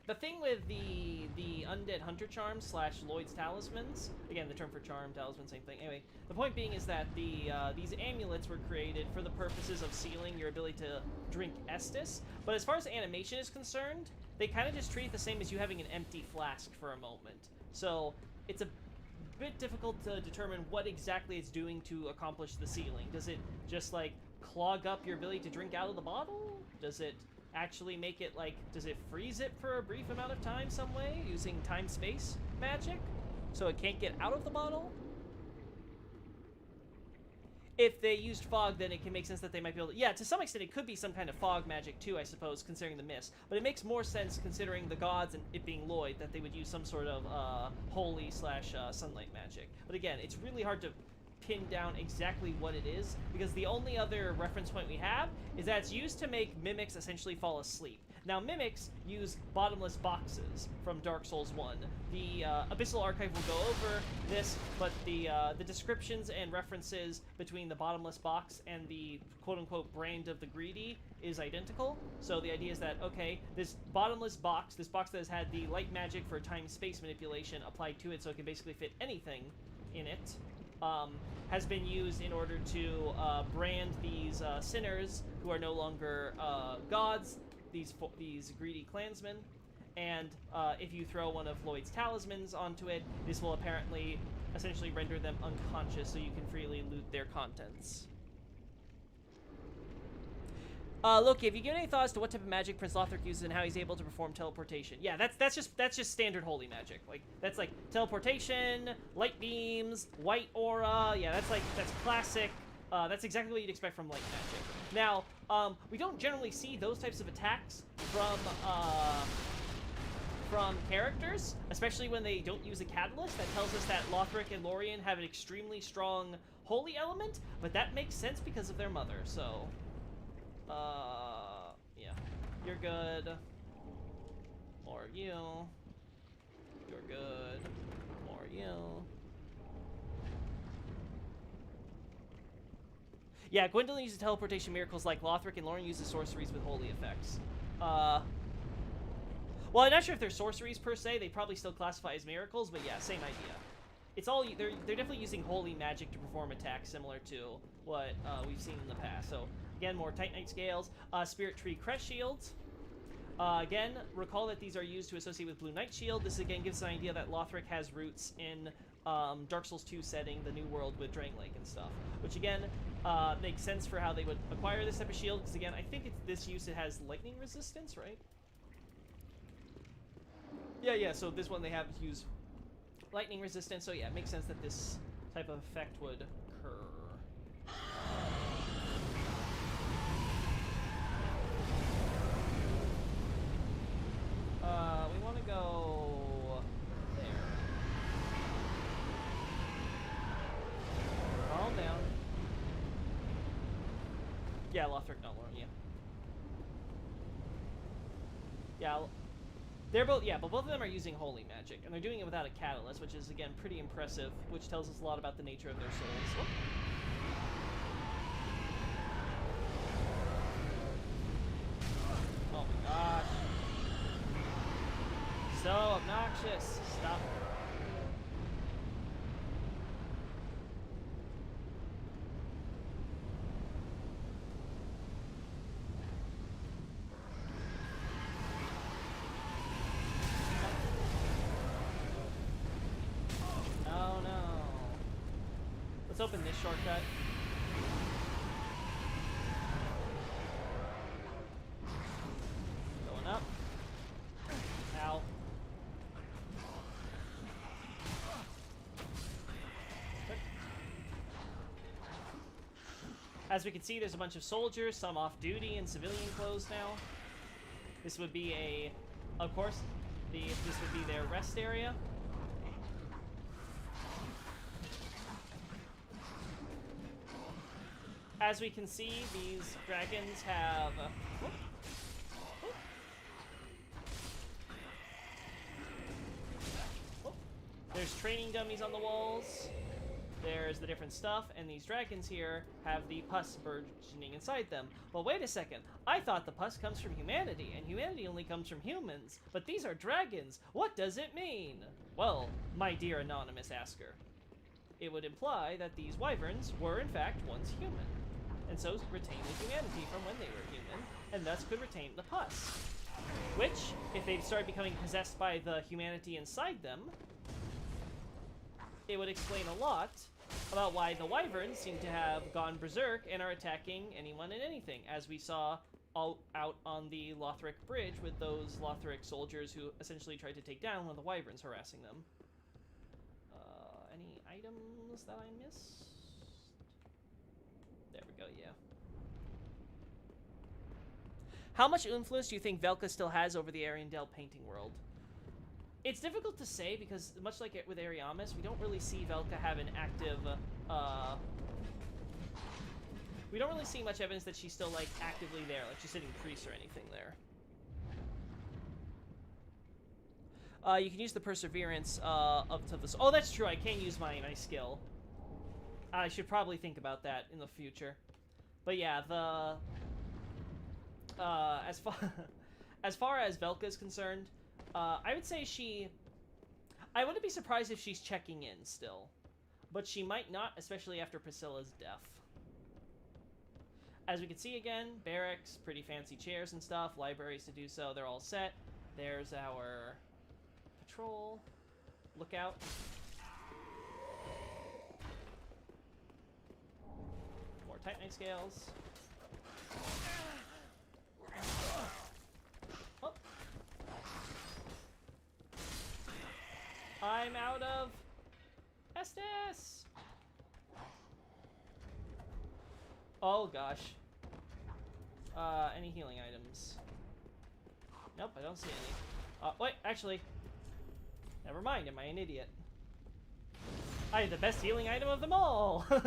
the thing with the Undead Hunter Charms slash Lloyd's Talismans. Again, the term for charm, talisman, same thing. Anyway, the point being is that these amulets were created for the purposes of sealing your ability to drink Estus. But as far as animation is concerned, they kind of just treat it the same as you having an empty flask for a moment. So it's a bit difficult to determine what exactly it's doing to accomplish the sealing. Does it just like clog up your ability to drink out of the bottle? Does it actually make it like, does it freeze it for a brief amount of time some way using time-space magic so it can't get out of the bottle? If they used fog, then it can make sense that they might be able to... Yeah, to some extent it could be some kind of fog magic too, I suppose, considering the mist. But it makes more sense considering the gods and it being Lloyd that they would use some sort of holy slash sunlight magic. But again, it's really hard to pin down exactly what it is, because the only other reference point we have is that it's used to make mimics essentially fall asleep. Now, mimics use bottomless boxes from Dark Souls 1. The Abyssal Archive will go over this, but the descriptions and references between the bottomless box and the quote-unquote brand of the greedy is identical. So the idea is that, okay, this bottomless box, this box that has had the light magic for time-space manipulation applied to it so it can basically fit anything in it, has been used in order to brand these sinners who are no longer gods, these greedy clansmen, and if you throw one of Lloyd's talismans onto it, this will apparently essentially render them unconscious so you can freely loot their contents. Loki, have you given any thoughts to what type of magic Prince Lothric uses and how he's able to perform teleportation? Yeah, that's just standard holy magic. Like, that's like teleportation, light beams, white aura. Yeah, that's classic. That's exactly what you'd expect from light magic. Now, we don't generally see those types of attacks from characters, especially when they don't use a catalyst. That tells us that Lothric and Lorien have an extremely strong holy element, but that makes sense because of their mother, so... yeah. You're good. Or you. You're good. Or you. Yeah, Gwendolyn uses teleportation miracles like Lothric, and Lorien uses sorceries with holy effects. Well, I'm not sure if they're sorceries per se. They probably still classify as miracles, but yeah, same idea. It's all they're definitely using holy magic to perform attacks similar to what we've seen in the past. So again, more Titanite scales, Spirit Tree Crest shields. Again, recall that these are used to associate with Blue Knight Shield. This again gives an idea that Lothric has roots in Dark Souls 2 setting, the New World with Drang Lake and stuff, which again makes sense for how they would acquire this type of shield. Because again, I think it's this use it has lightning resistance, right? Yeah. So this one they have to use lightning resistance. So yeah, it makes sense that this type of effect would occur. We want to go there. Calm down. Yeah, Lothric, not Lorien, yeah. Yeah, they're both, yeah, but both of them are using holy magic, and they're doing it without a catalyst, which is, again, pretty impressive, which tells us a lot about the nature of their souls. Oh my gosh. So obnoxious. Stop. Oh no. Let's open this shortcut. Going up. Ow. As we can see, there's a bunch of soldiers, some off duty in civilian clothes now. This would be of course, this would be their rest area. As we can see, these dragons have... There's training dummies on the walls. There's the different stuff, and these dragons here have the pus burgeoning inside them. Well, wait a second. I thought the pus comes from humanity, and humanity only comes from humans. But these are dragons. What does it mean? Well, my dear anonymous asker, it would imply that these wyverns were in fact once human, and so retained the humanity from when they were human, and thus could retain the pus. Which, if they started becoming possessed by the humanity inside them, it would explain a lot about why the wyverns seem to have gone berserk and are attacking anyone and anything, as we saw all out on the Lothric bridge with those Lothric soldiers who essentially tried to take down one of the wyverns harassing them. Any items that I missed? There we go, yeah. How much influence do you think Velka still has over the Ariandel painting world? It's difficult to say because, much like with Ariamis, we don't really see Velka have an active, we don't really see much evidence that she's still, like, actively there, like she's sitting priest or anything there. You can use the Perseverance, to the... Oh, that's true, I can use my skill. I should probably think about that in the future. But yeah, the... as far as Velka is concerned, I would say I wouldn't be surprised if she's checking in still. But she might not, especially after Priscilla's death. As we can see again, barracks, pretty fancy chairs and stuff, libraries to do so, they're all set. There's our patrol. Lookout. More Titanite scales. Oh. I'm out of Estus. Oh gosh. Any healing items? Nope, I don't see any. Wait, actually. Never mind, am I an idiot? I have the best healing item of them all! And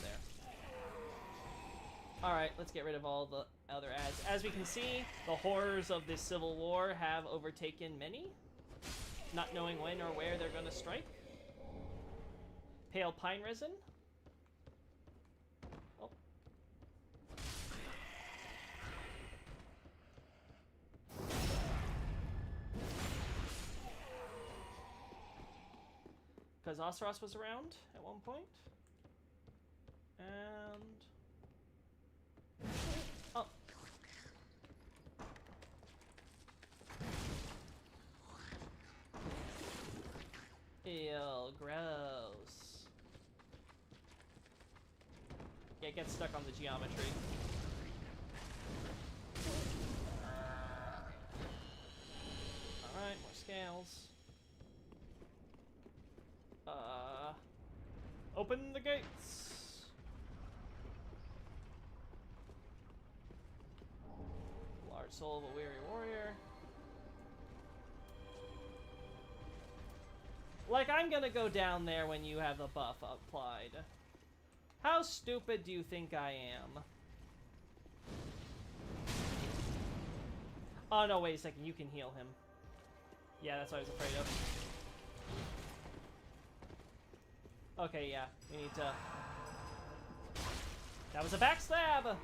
there. Alright, let's get rid of all the other ads. As we can see, the horrors of this civil war have overtaken many, not knowing when or where they're gonna strike. Pale pine resin. Oh. Because Oseros was around at one point. And... oh. Ew, gross. Yeah, get stuck on the geometry. Alright, more scales. Open the gates! Large soul of a weary warrior. Like, I'm gonna go down there when you have the buff applied. How stupid do you think I am? Oh, no, wait a second. You can heal him. Yeah, that's what I was afraid of. Okay, yeah. We need to... That was a backstab!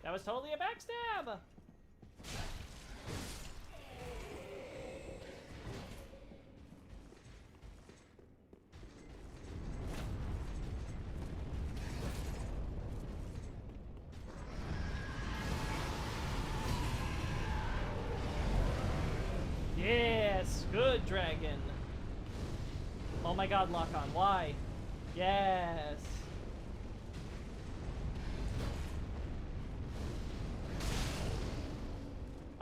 That was totally a backstab! Yes! Good, dragon! Oh my god, lock on. Why? Yes!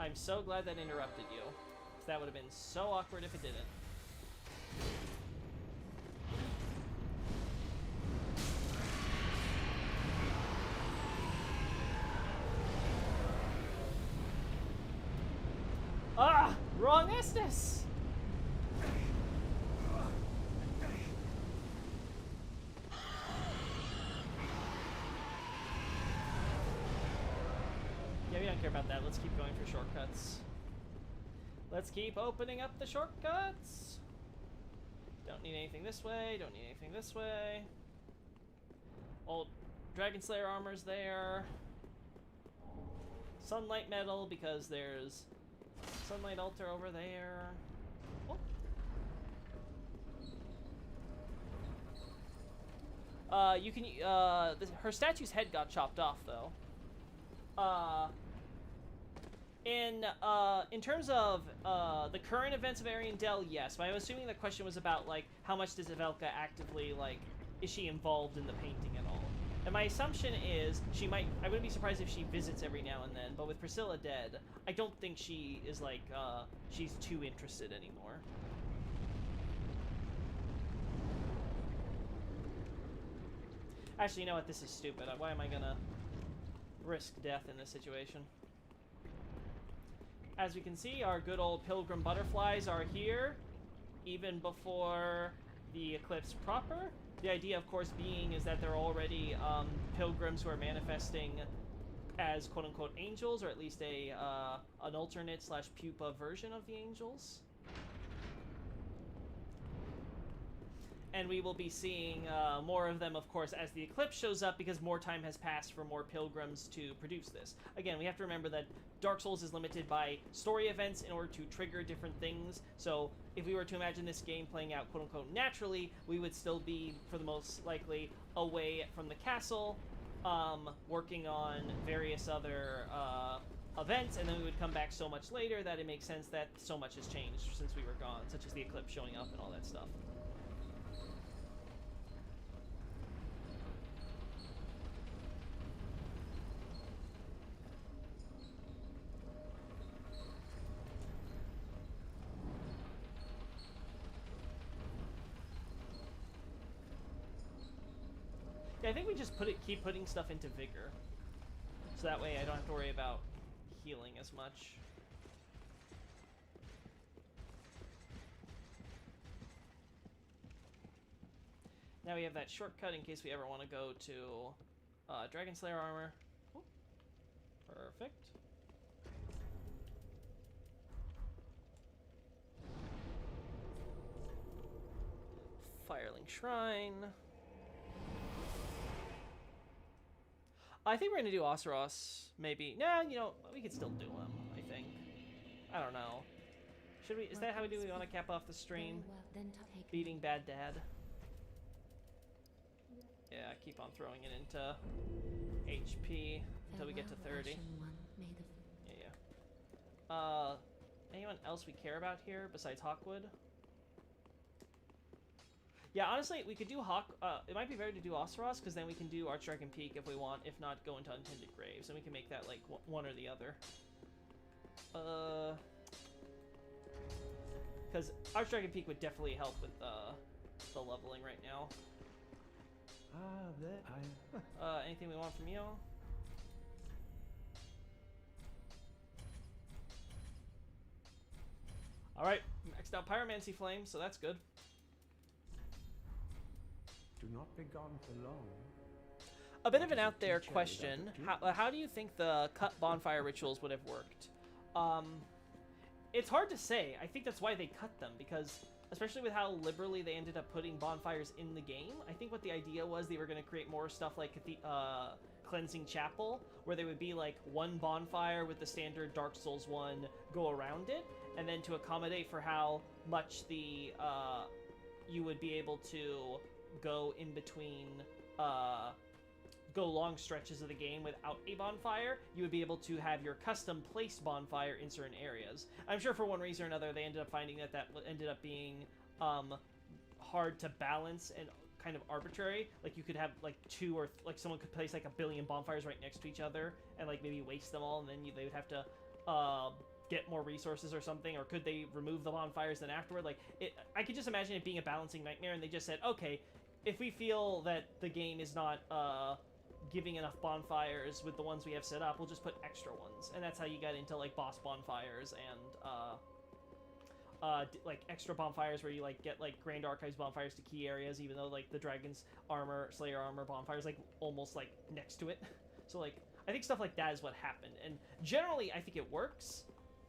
I'm so glad that interrupted you. 'Cause that would have been so awkward if it didn't. Ah! Wrong Estus! Yeah, we don't care about that. Let's keep going for shortcuts. Let's keep opening up the shortcuts. Don't need anything this way. Don't need anything this way. Old Dragon Slayer armor's there. Sunlight metal because there's Sunlight altar over there. Oh. You can. Her statue's head got chopped off though. In terms of the current events of Ariandel, yes. But I'm assuming the question was about like how much does Evelka actively like is she involved in the painting at all? And my assumption is she might. I wouldn't be surprised if she visits every now and then. But with Priscilla dead, I don't think she is like she's too interested anymore. Actually, you know what? This is stupid. Why am I gonna risk death in this situation? As we can see, our good old pilgrim butterflies are here, even before the eclipse proper. The idea, of course, being is that they're already pilgrims who are manifesting as quote-unquote angels, or at least an alternate / pupa version of the angels. And we will be seeing more of them, of course, as the eclipse shows up, because more time has passed for more pilgrims to produce this. Again, we have to remember that Dark Souls is limited by story events in order to trigger different things. So if we were to imagine this game playing out quote-unquote naturally, we would still be, for the most likely, away from the castle, working on various other events, and then we would come back so much later that it makes sense that so much has changed since we were gone, such as the eclipse showing up and all that stuff. I think we just keep putting stuff into vigor, so that way I don't have to worry about healing as much. Now we have that shortcut in case we ever want to go to Dragon Slayer armor. Oh, perfect. Firelink Shrine. I think we're gonna do Oseros, maybe. Nah, you know, we could still do them, I think. I don't know. Should we, is that how we do, we want to cap off the stream? Very well, then take Beating Bad Dad. Yeah, keep on throwing it into HP until we get to 30. Ashen One, may the Yeah. Anyone else we care about here besides Hawkwood? Yeah, honestly, we could do it might be better to do Oseros, because then we can do Archdragon Peak if we want, if not go into Untended Graves, and we can make that, like, one or the other. Because Archdragon Peak would definitely help with, the leveling right now. Anything we want from you? Alright, maxed out Pyromancy Flame, so that's good. Do not be gone for long. A bit of an out there question. How do you think the cut bonfire rituals would have worked? It's hard to say. I think that's why they cut them, because especially with how liberally they ended up putting bonfires in the game, I think what the idea was they were going to create more stuff like the Cleansing Chapel, where there would be like one bonfire with the standard Dark Souls 1 go around it, and then to accommodate for how much the you would be able to go in between go long stretches of the game without a bonfire, you would be able to have your custom placed bonfire in certain areas. I'm sure for one reason or another they ended up finding that ended up being hard to balance and kind of arbitrary. Like you could have like two or like someone could place like a billion bonfires right next to each other and like maybe waste them all, and then they would have to get more resources or something, or could they remove the bonfires then afterward? Like I could just imagine it being a balancing nightmare, and they just said, okay, if we feel that the game is not giving enough bonfires with the ones we have set up, we'll just put extra ones. And that's how you get into like boss bonfires and like extra bonfires where you like get like Grand Archives bonfires to key areas, even though like the Dragon's armor, Slayer armor bonfires like almost like next to it. So like I think stuff like that is what happened, and generally I think it works.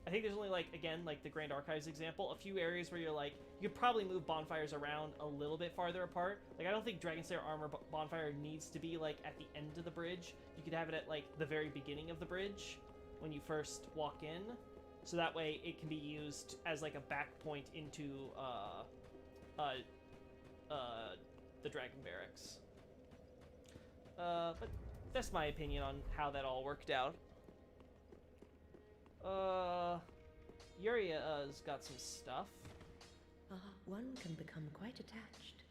I think there's only like, again, like the Grand Archives example, a few areas where you're like, you could probably move bonfires around a little bit farther apart. Like, I don't think Dragon Slayer armor bonfire needs to be like at the end of the bridge. You could have it at like the very beginning of the bridge when you first walk in. So that way it can be used as like a back point into the Dragon Barracks. But that's my opinion on how that all worked out. Yuria's got some stuff. One can become quite attached,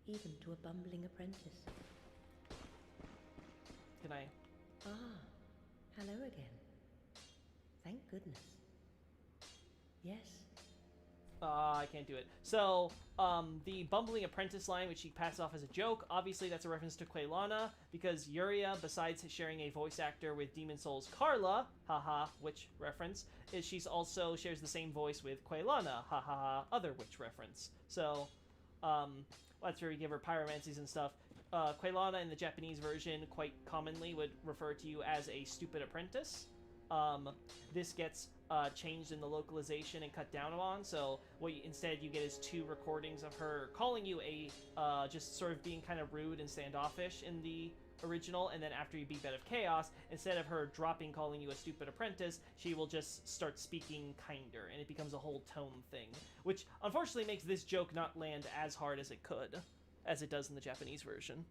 even to a bumbling apprentice. Can I? Hello again. Thank goodness. Yes. I can't do it. So, the bumbling apprentice line, which she passed off as a joke, obviously that's a reference to Quaylana, because Yuria, besides sharing a voice actor with Demon Souls Carla, haha, witch reference, is she's also shares the same voice with Quaylana, haha, other witch reference. So, that's where we give her pyromancies and stuff. Quaylana in the Japanese version quite commonly would refer to you as a stupid apprentice. This gets changed in the localization and cut down on, so what instead you get is 2 recordings of her calling you a just sort of being kind of rude and standoffish in the original, and then after you beat Bed of Chaos, instead of her dropping calling you a stupid apprentice, she will just start speaking kinder, and it becomes a whole tone thing, which unfortunately makes this joke not land as hard as it could, as it does in the Japanese version.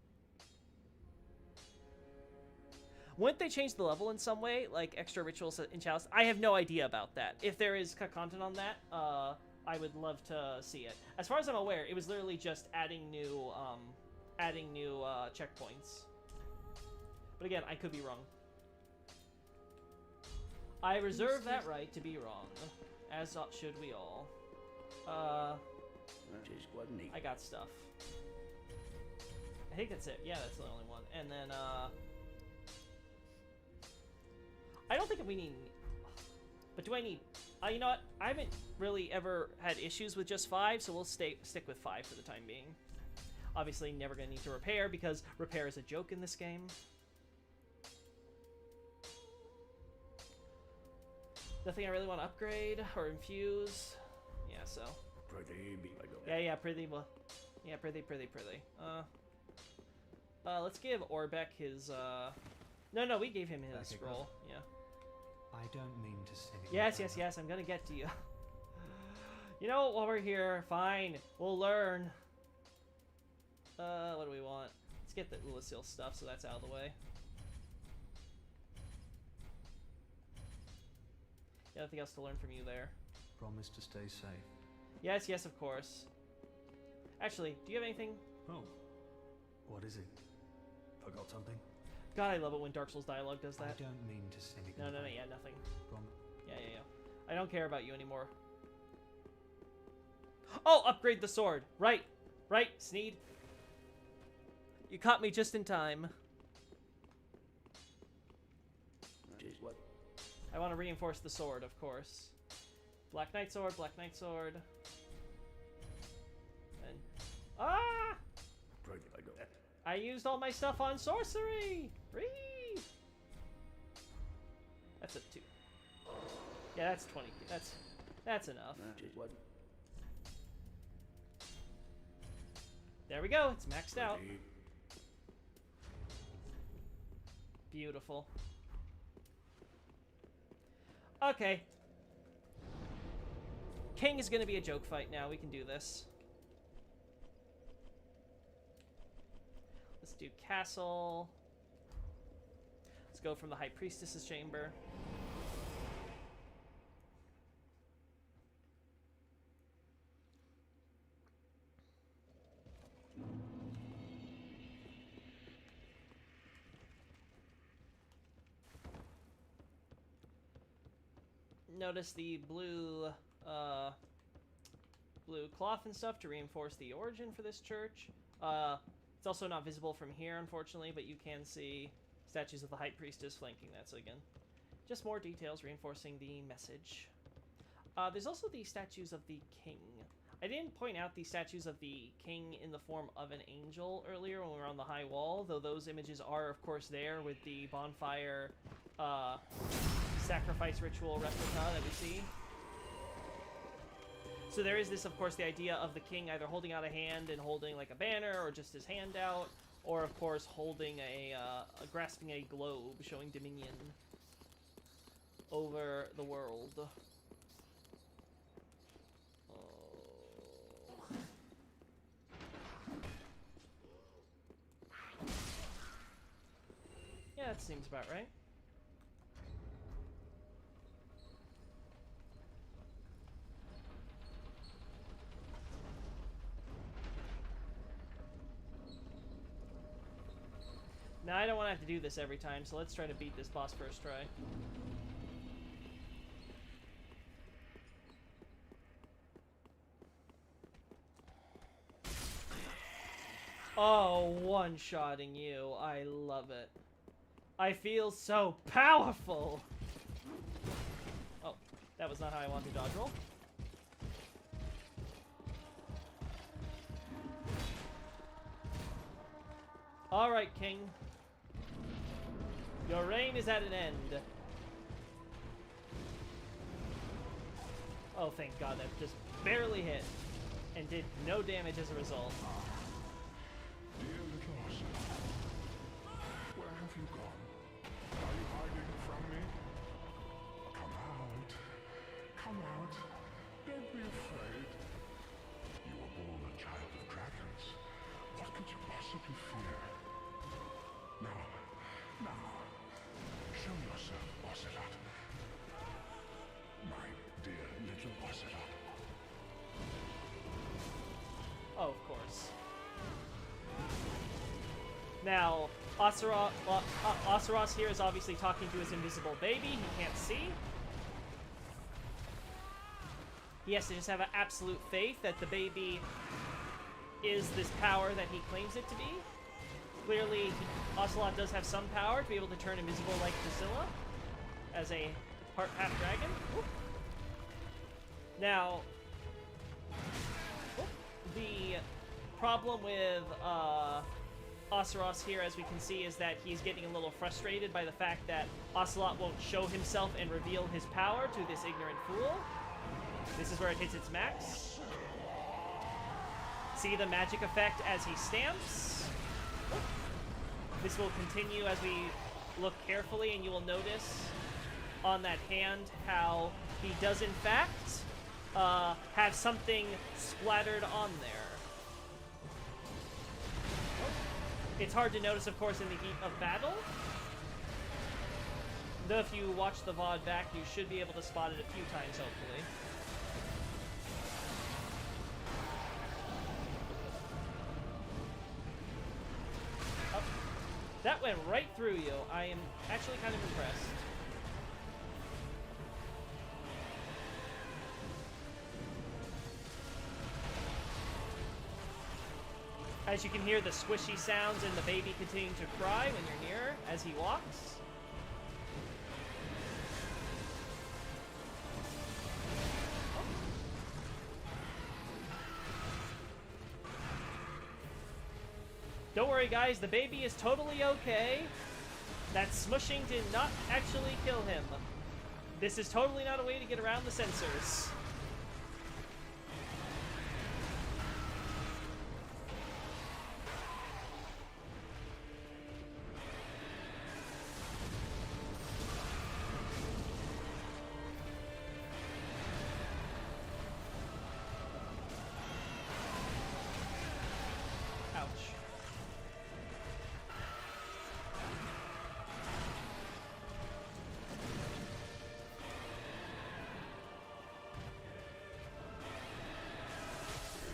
Wouldn't they change the level in some way, like extra rituals in Chalice? I have no idea about that. If there is content on that, I would love to see it. As far as I'm aware, it was literally just adding new checkpoints. But again, I could be wrong. I reserve that right to be wrong, as should we all. I got stuff. I think that's it. Yeah, that's the only one. And then, I don't think we need... But do I need... you know what? I haven't really ever had issues with just 5, so we'll stick with 5 for the time being. Obviously, never going to need to repair, because repair is a joke in this game. Nothing I really want to upgrade or infuse. Yeah, so... Yeah, pretty. Yeah, pretty. Let's give Orbeck his, No, we gave him his scroll. Yeah. I don't mean to say... Yes, I'm gonna get to you. You know what, while we're here, fine, we'll learn. What do we want? Let's get the Ulasil stuff, so that's out of the way. Yeah, nothing else to learn from you there. Promise to stay safe. Yes, of course. Actually, do you have anything? Oh. What is it? Forgot something? God, I love it when Dark Souls dialogue does that. I don't mean to say anything. No, yeah, nothing. Yeah. I don't care about you anymore. Oh, upgrade the sword. Right, Sneed. You caught me just in time. What? I want to reinforce the sword, of course. Black Knight sword. And... Ah! I used all my stuff on sorcery! Ree! That's a 2. Yeah, that's 20. That's enough. What? There we go, it's maxed out. Beautiful. Okay. King is gonna be a joke fight now, we can do this. Let's do castle. Let's go from the High Priestess's chamber. Notice the blue cloth and stuff to reinforce the origin for this church. It's also not visible from here, unfortunately, but you can see statues of the High Priestess flanking that. So again, just more details reinforcing the message. There's also the statues of the king. I didn't point out the statues of the king in the form of an angel earlier when we were on the high wall, though those images are, of course, there with the bonfire sacrifice ritual replica that we see. So there is this, of course, the idea of the king either holding out a hand and holding like a banner, or just his hand out, or of course holding grasping a globe showing dominion over the world. Yeah, that seems about right. Now, I don't want to have to do this every time, so let's try to beat this boss first try. Oh, one-shotting you. I love it. I feel so powerful! Oh, that was not how I wanted to dodge roll. Alright, King. Your reign is at an end. Oh, thank God, that just barely hit. And did no damage as a result. Dear little Ocean, where have you gone? Are you hiding from me? Come out. Come out. Don't be afraid. You were born a child of dragons. What could you possibly fear? Now, Now, Oseros here is obviously talking to his invisible baby. He can't see. He has to just have an absolute faith that the baby is this power that he claims it to be. Clearly, Ocelot does have some power to be able to turn invisible like Drusilla as a part half dragon. Oop. Now, the problem with Oseros here, as we can see, is that he's getting a little frustrated by the fact that Ocelot won't show himself and reveal his power to this ignorant fool. This is where it hits its max. See the magic effect as he stamps. This will continue as we look carefully, and you will notice on that hand how he does in fact have something splattered on there. It's hard to notice, of course, in the heat of battle. Though if you watch the VOD back, you should be able to spot it a few times, hopefully. Oh, that went right through you. I am actually kind of impressed. As you can hear the squishy sounds and the baby continuing to cry when you're near as he walks. Don't worry guys, the baby is totally okay. That smushing did not actually kill him. This is totally not a way to get around the sensors.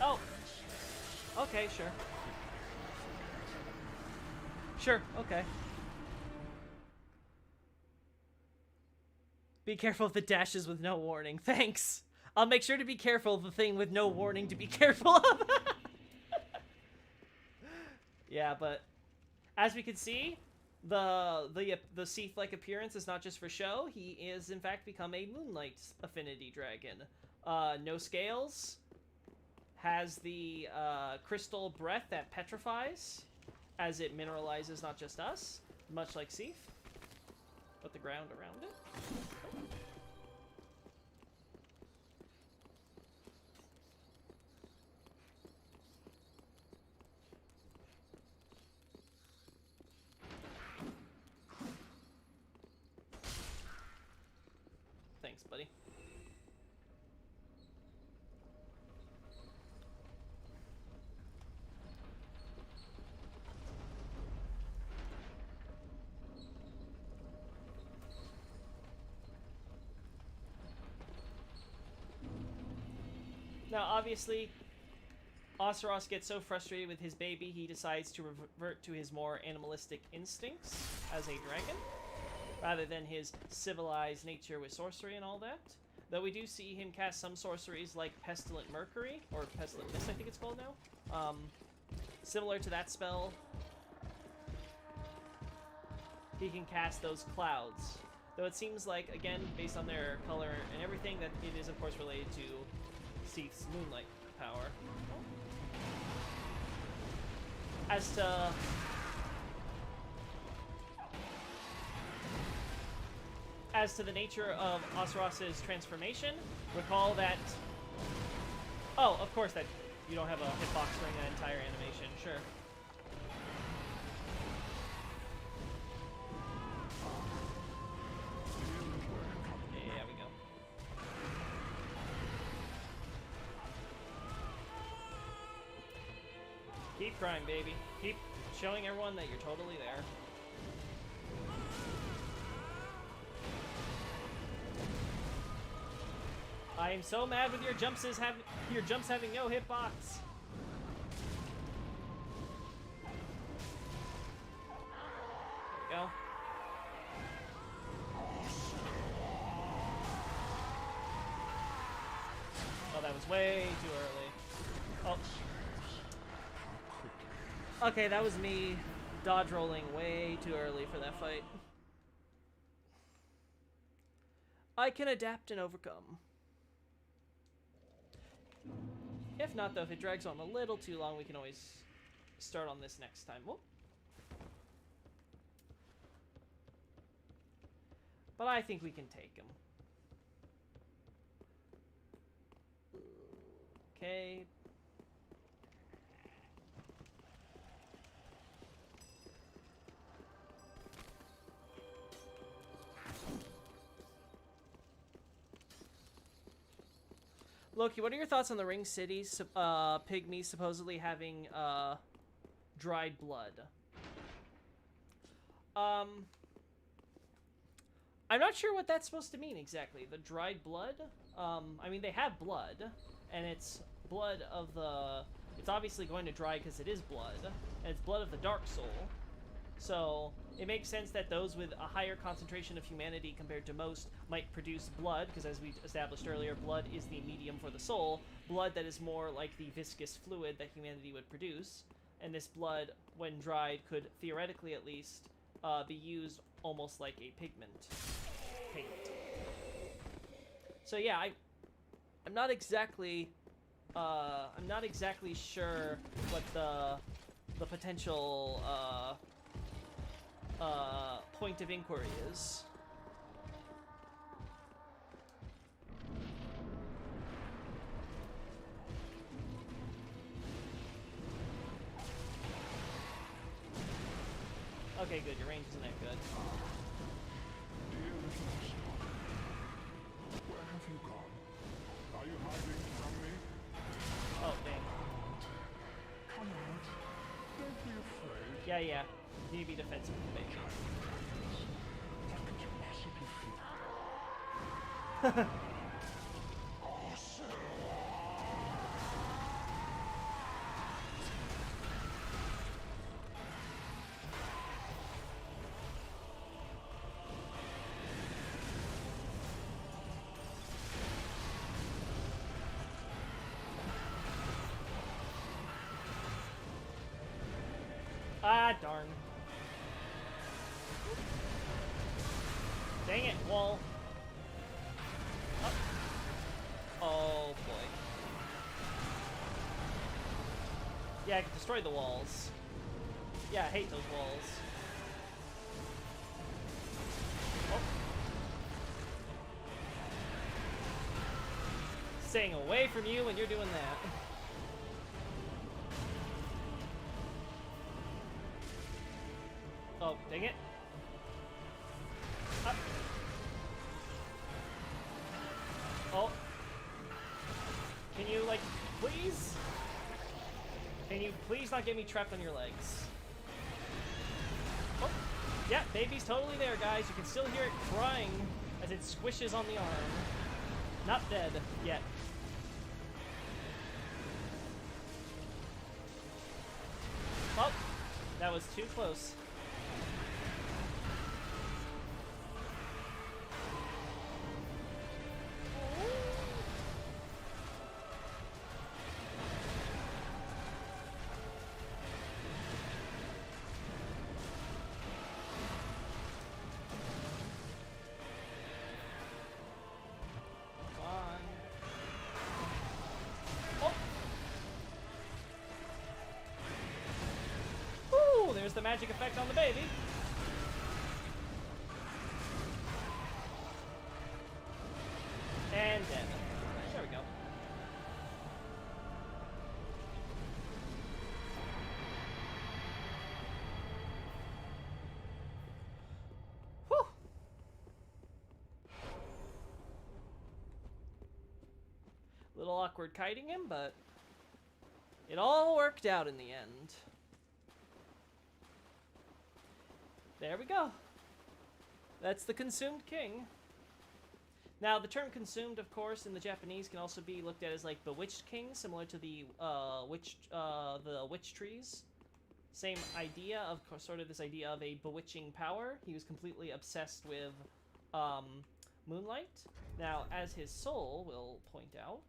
Oh! Okay, sure. Sure, okay. Be careful of the dashes with no warning. Thanks! I'll make sure to be careful of the thing with no warning to be careful of. Yeah, but as we can see, the Seath-like appearance is not just for show. He is, in fact, become a Moonlight Affinity Dragon. No scales. Has the crystal breath that petrifies as it mineralizes not just us, much like Seath, but the ground around it. Thanks, buddy. Now, obviously, Oseros gets so frustrated with his baby, he decides to revert to his more animalistic instincts as a dragon, rather than his civilized nature with sorcery and all that. Though we do see him cast some sorceries like Pestilent Mercury, or Pestilent Mist, I think it's called now. Similar to that spell, he can cast those clouds. Though it seems like, again, based on their color and everything, that it is, of course, related to Seath's moonlight power. As to the nature of Oseros' transformation, recall that... Oh, of course, that you don't have a hitbox during that entire animation, sure. Yeah, we go. Keep crying, baby. Keep showing everyone that you're totally there. I am so mad with your jumps having no hitbox. that was way too early. Oh. Okay, that was me dodge rolling way too early for that fight. I can adapt and overcome. If not, though, if it drags on a little too long, we can always start on this next time. Whoop. But I think we can take him. Okay. Loki, what are your thoughts on the Ring City pygmies supposedly having dried blood? I'm not sure what that's supposed to mean exactly. The dried blood? I mean, they have blood, and it's blood of the... It's obviously going to dry because it is blood, and it's blood of the Dark Soul. So, it makes sense that those with a higher concentration of humanity compared to most might produce blood, because as we established earlier, blood is the medium for the soul. Blood that is more like the viscous fluid that humanity would produce. And this blood, when dried, could, theoretically at least, be used almost like a pigment. Paint. So yeah, I'm not exactly sure what the potential point of inquiry is. Okay, good. Your range isn't that good. Dear little Snoke, where have you gone? Are you hiding from me? Oh, dang. Come out. Don't be afraid. Yeah, yeah. You need to be defensive with the baby. What could you possibly feel? Ah, darn. Dang it, wall. Oh, oh boy. Yeah, I can destroy the walls. Yeah, I hate those walls. Oh. Staying away from you when you're doing that. Oh, dang it. Up. Oh. Can you, like, please? Can you please not get me trapped on your legs? Oh. Yeah, baby's totally there, guys. You can still hear it crying as it squishes on the arm. Not dead yet. Oh. That was too close. There's the magic effect on the baby. And dead. There we go. Whew. Little awkward kiting him, but it all worked out in the end. There we go. That's the Consumed King. Now, the term consumed, of course, in the Japanese can also be looked at as like Bewitched King, similar to the witch trees. Same idea of sort of this idea of a bewitching power. He was completely obsessed with moonlight. Now, as his soul will point out,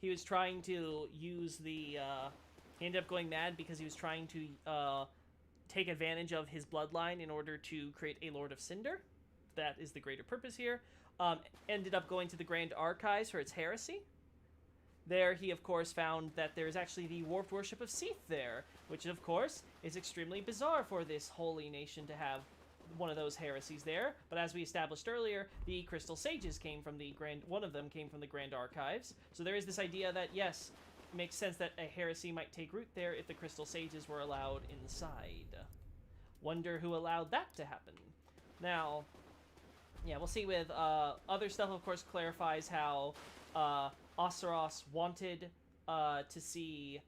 he was trying to use the, he ended up going mad because he was trying to, take advantage of his bloodline in order to create a Lord of Cinder. That is the greater purpose here. Ended up going to the Grand Archives for its heresy. There he, of course, found that there is actually the warped worship of Seath there, which, of course, is extremely bizarre for this holy nation to have one of those heresies there. But as we established earlier, the Crystal Sages came from the one of them came from the Grand Archives. So there is this idea that, yes, it makes sense that a heresy might take root there if the Crystal Sages were allowed inside. Wonder who allowed that to happen. Now, yeah, we'll see with other stuff, of course, clarifies how Oseros wanted to see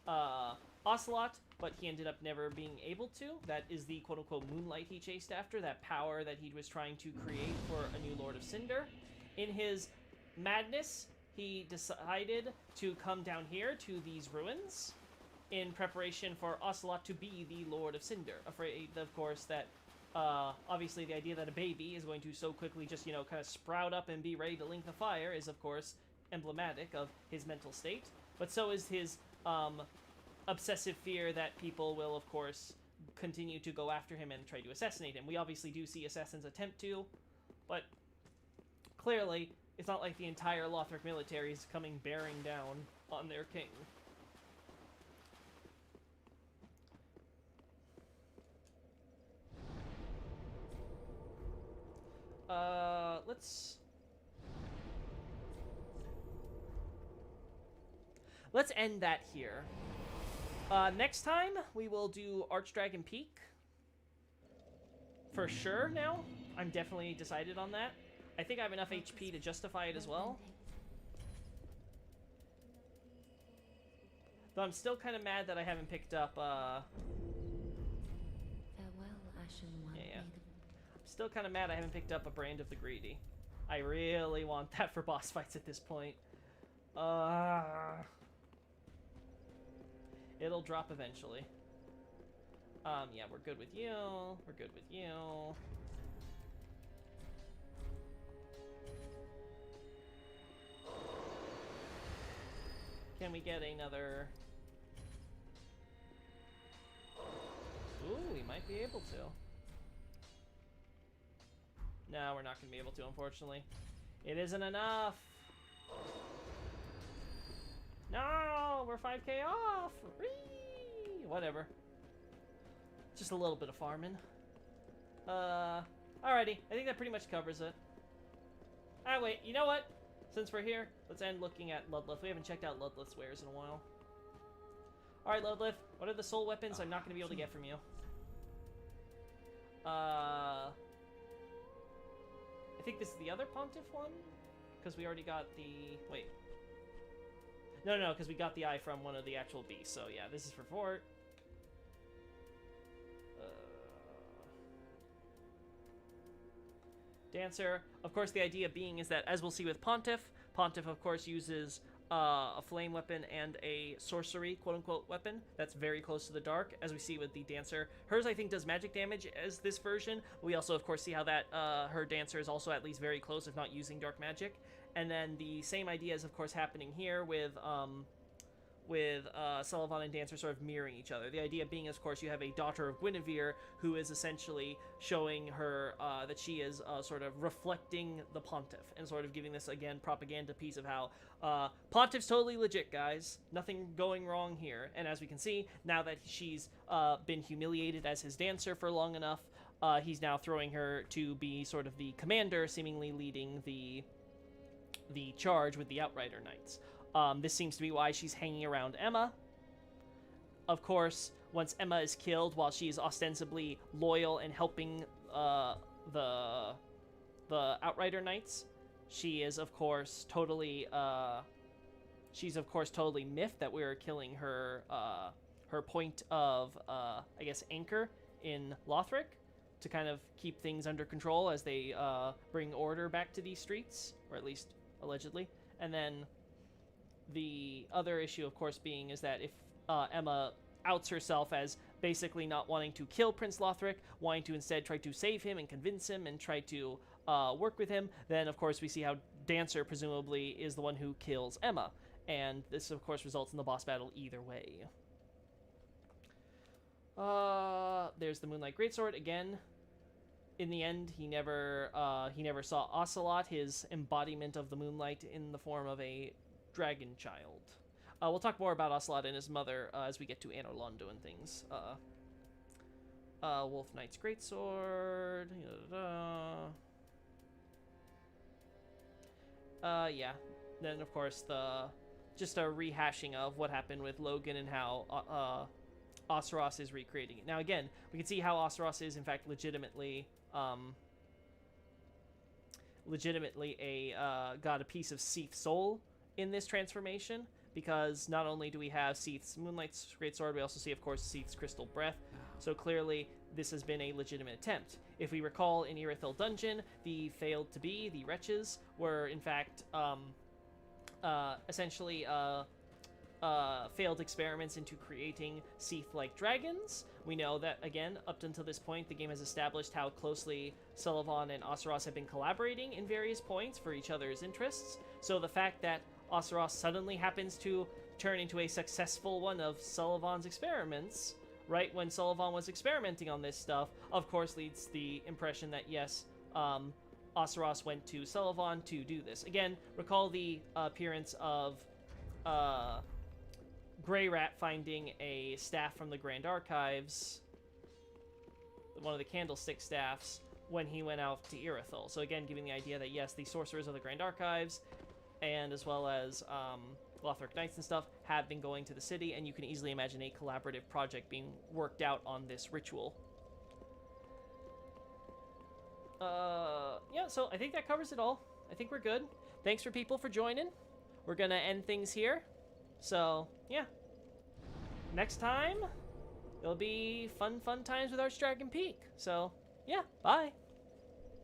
Ocelot, but he ended up never being able to. That is the quote-unquote moonlight he chased after, that power that he was trying to create for a new Lord of Cinder. In his madness, he decided to come down here to these ruins in preparation for Ocelot to be the Lord of Cinder. Afraid, of course, that obviously the idea that a baby is going to so quickly just, you know, kind of sprout up and be ready to link the fire is, of course, emblematic of his mental state. But so is his obsessive fear that people will, of course, continue to go after him and try to assassinate him. We obviously do see assassins attempt to, but clearly it's not like the entire Lothric military is coming bearing down on their king. Let's end that here. Next time, we will do Archdragon Peak. For sure now. I'm definitely decided on that. I think I have enough HP to justify it as well. Though I'm still kind of mad that I haven't picked up, Farewell, Ashen One. yeah. I'm still kind of mad I haven't picked up a Brand of the Greedy. I really want that for boss fights at this point. It'll drop eventually. Yeah, we're good with you. We're good with you. Can we get another... Ooh, we might be able to. No, we're not going to be able to, unfortunately. It isn't enough! No! We're 5k off! Whee! Whatever. Just a little bit of farming. Alrighty. I think that pretty much covers it. Ah, wait. You know what? Since we're here, let's end looking at Ludleth. We haven't checked out Ludleth's wares in a while. Alright, Ludleth. What are the soul weapons I'm not going to be able to get from you? I think this is the other Pontiff one? Because we already got the... Wait. No, because we got the eye from one of the actual beasts. So yeah, this is for Fort. Dancer. Of course, the idea being is that, as we'll see with Pontiff, Pontiff, of course, uses a flame weapon and a sorcery, quote-unquote, weapon that's very close to the dark, as we see with the Dancer. Hers, I think, does magic damage as this version. We also, of course, see how that her Dancer is also at least very close, if not using dark magic. And then the same idea is, of course, happening here with Sullivan and Dancer sort of mirroring each other. The idea being, of course, you have a daughter of Guinevere who is essentially showing her that she is sort of reflecting the Pontiff and sort of giving this, again, propaganda piece of how Pontiff's totally legit, guys. Nothing going wrong here. And as we can see, now that she's been humiliated as his Dancer for long enough, he's now throwing her to be sort of the commander, seemingly leading the charge with the Outrider Knights. This seems to be why she's hanging around Emma. Of course, once Emma is killed, while she is ostensibly loyal and helping the Outrider Knights, she is of course totally miffed that we are killing her her point of I guess anchor in Lothric to kind of keep things under control as they bring order back to these streets, or at least allegedly. And then the other issue, of course, being is that if Emma outs herself as basically not wanting to kill Prince Lothric, wanting to instead try to save him and convince him and try to work with him, then of course we see how Dancer presumably is the one who kills Emma. And this, of course, results in the boss battle either way. There's the Moonlight Greatsword again. In the end, he never saw Ocelot, his embodiment of the moonlight, in the form of a dragon child. We'll talk more about Ocelot and his mother as we get to Anor Londo and things. Wolf Knight's Greatsword. Yeah. Then, of course, just a rehashing of what happened with Logan and how Oseros is recreating it. Now, again, we can see how Oseros is, in fact, legitimately got a piece of Seath's soul in this transformation, because not only do we have Seath's Moonlight's Greatsword, we also see, of course, Seath's Crystal Breath. So clearly, this has been a legitimate attempt. If we recall, in Irithyll Dungeon, the wretches, were in fact essentially failed experiments into creating Seath-like dragons. We know that, again, up until this point, the game has established how closely Sulyvahn and Oseros have been collaborating in various points for each other's interests. So the fact that Oseros suddenly happens to turn into a successful one of Sulyvahn's experiments, right when Sulyvahn was experimenting on this stuff, of course leads the impression that, yes, Oseros went to Sulyvahn to do this. Again, recall the appearance of Greyrat finding a staff from the Grand Archives, one of the candlestick staffs, when he went out to Irithyll. So again, giving the idea that, yes, the sorcerers of the Grand Archives, and as well as Lothric Knights and stuff, have been going to the city, and you can easily imagine a collaborative project being worked out on this ritual. Yeah, so I think that covers it all. I think we're good. Thanks for people for joining. We're gonna end things here. So, yeah. Next time, it'll be fun times with Archdragon Peak. So, yeah, bye.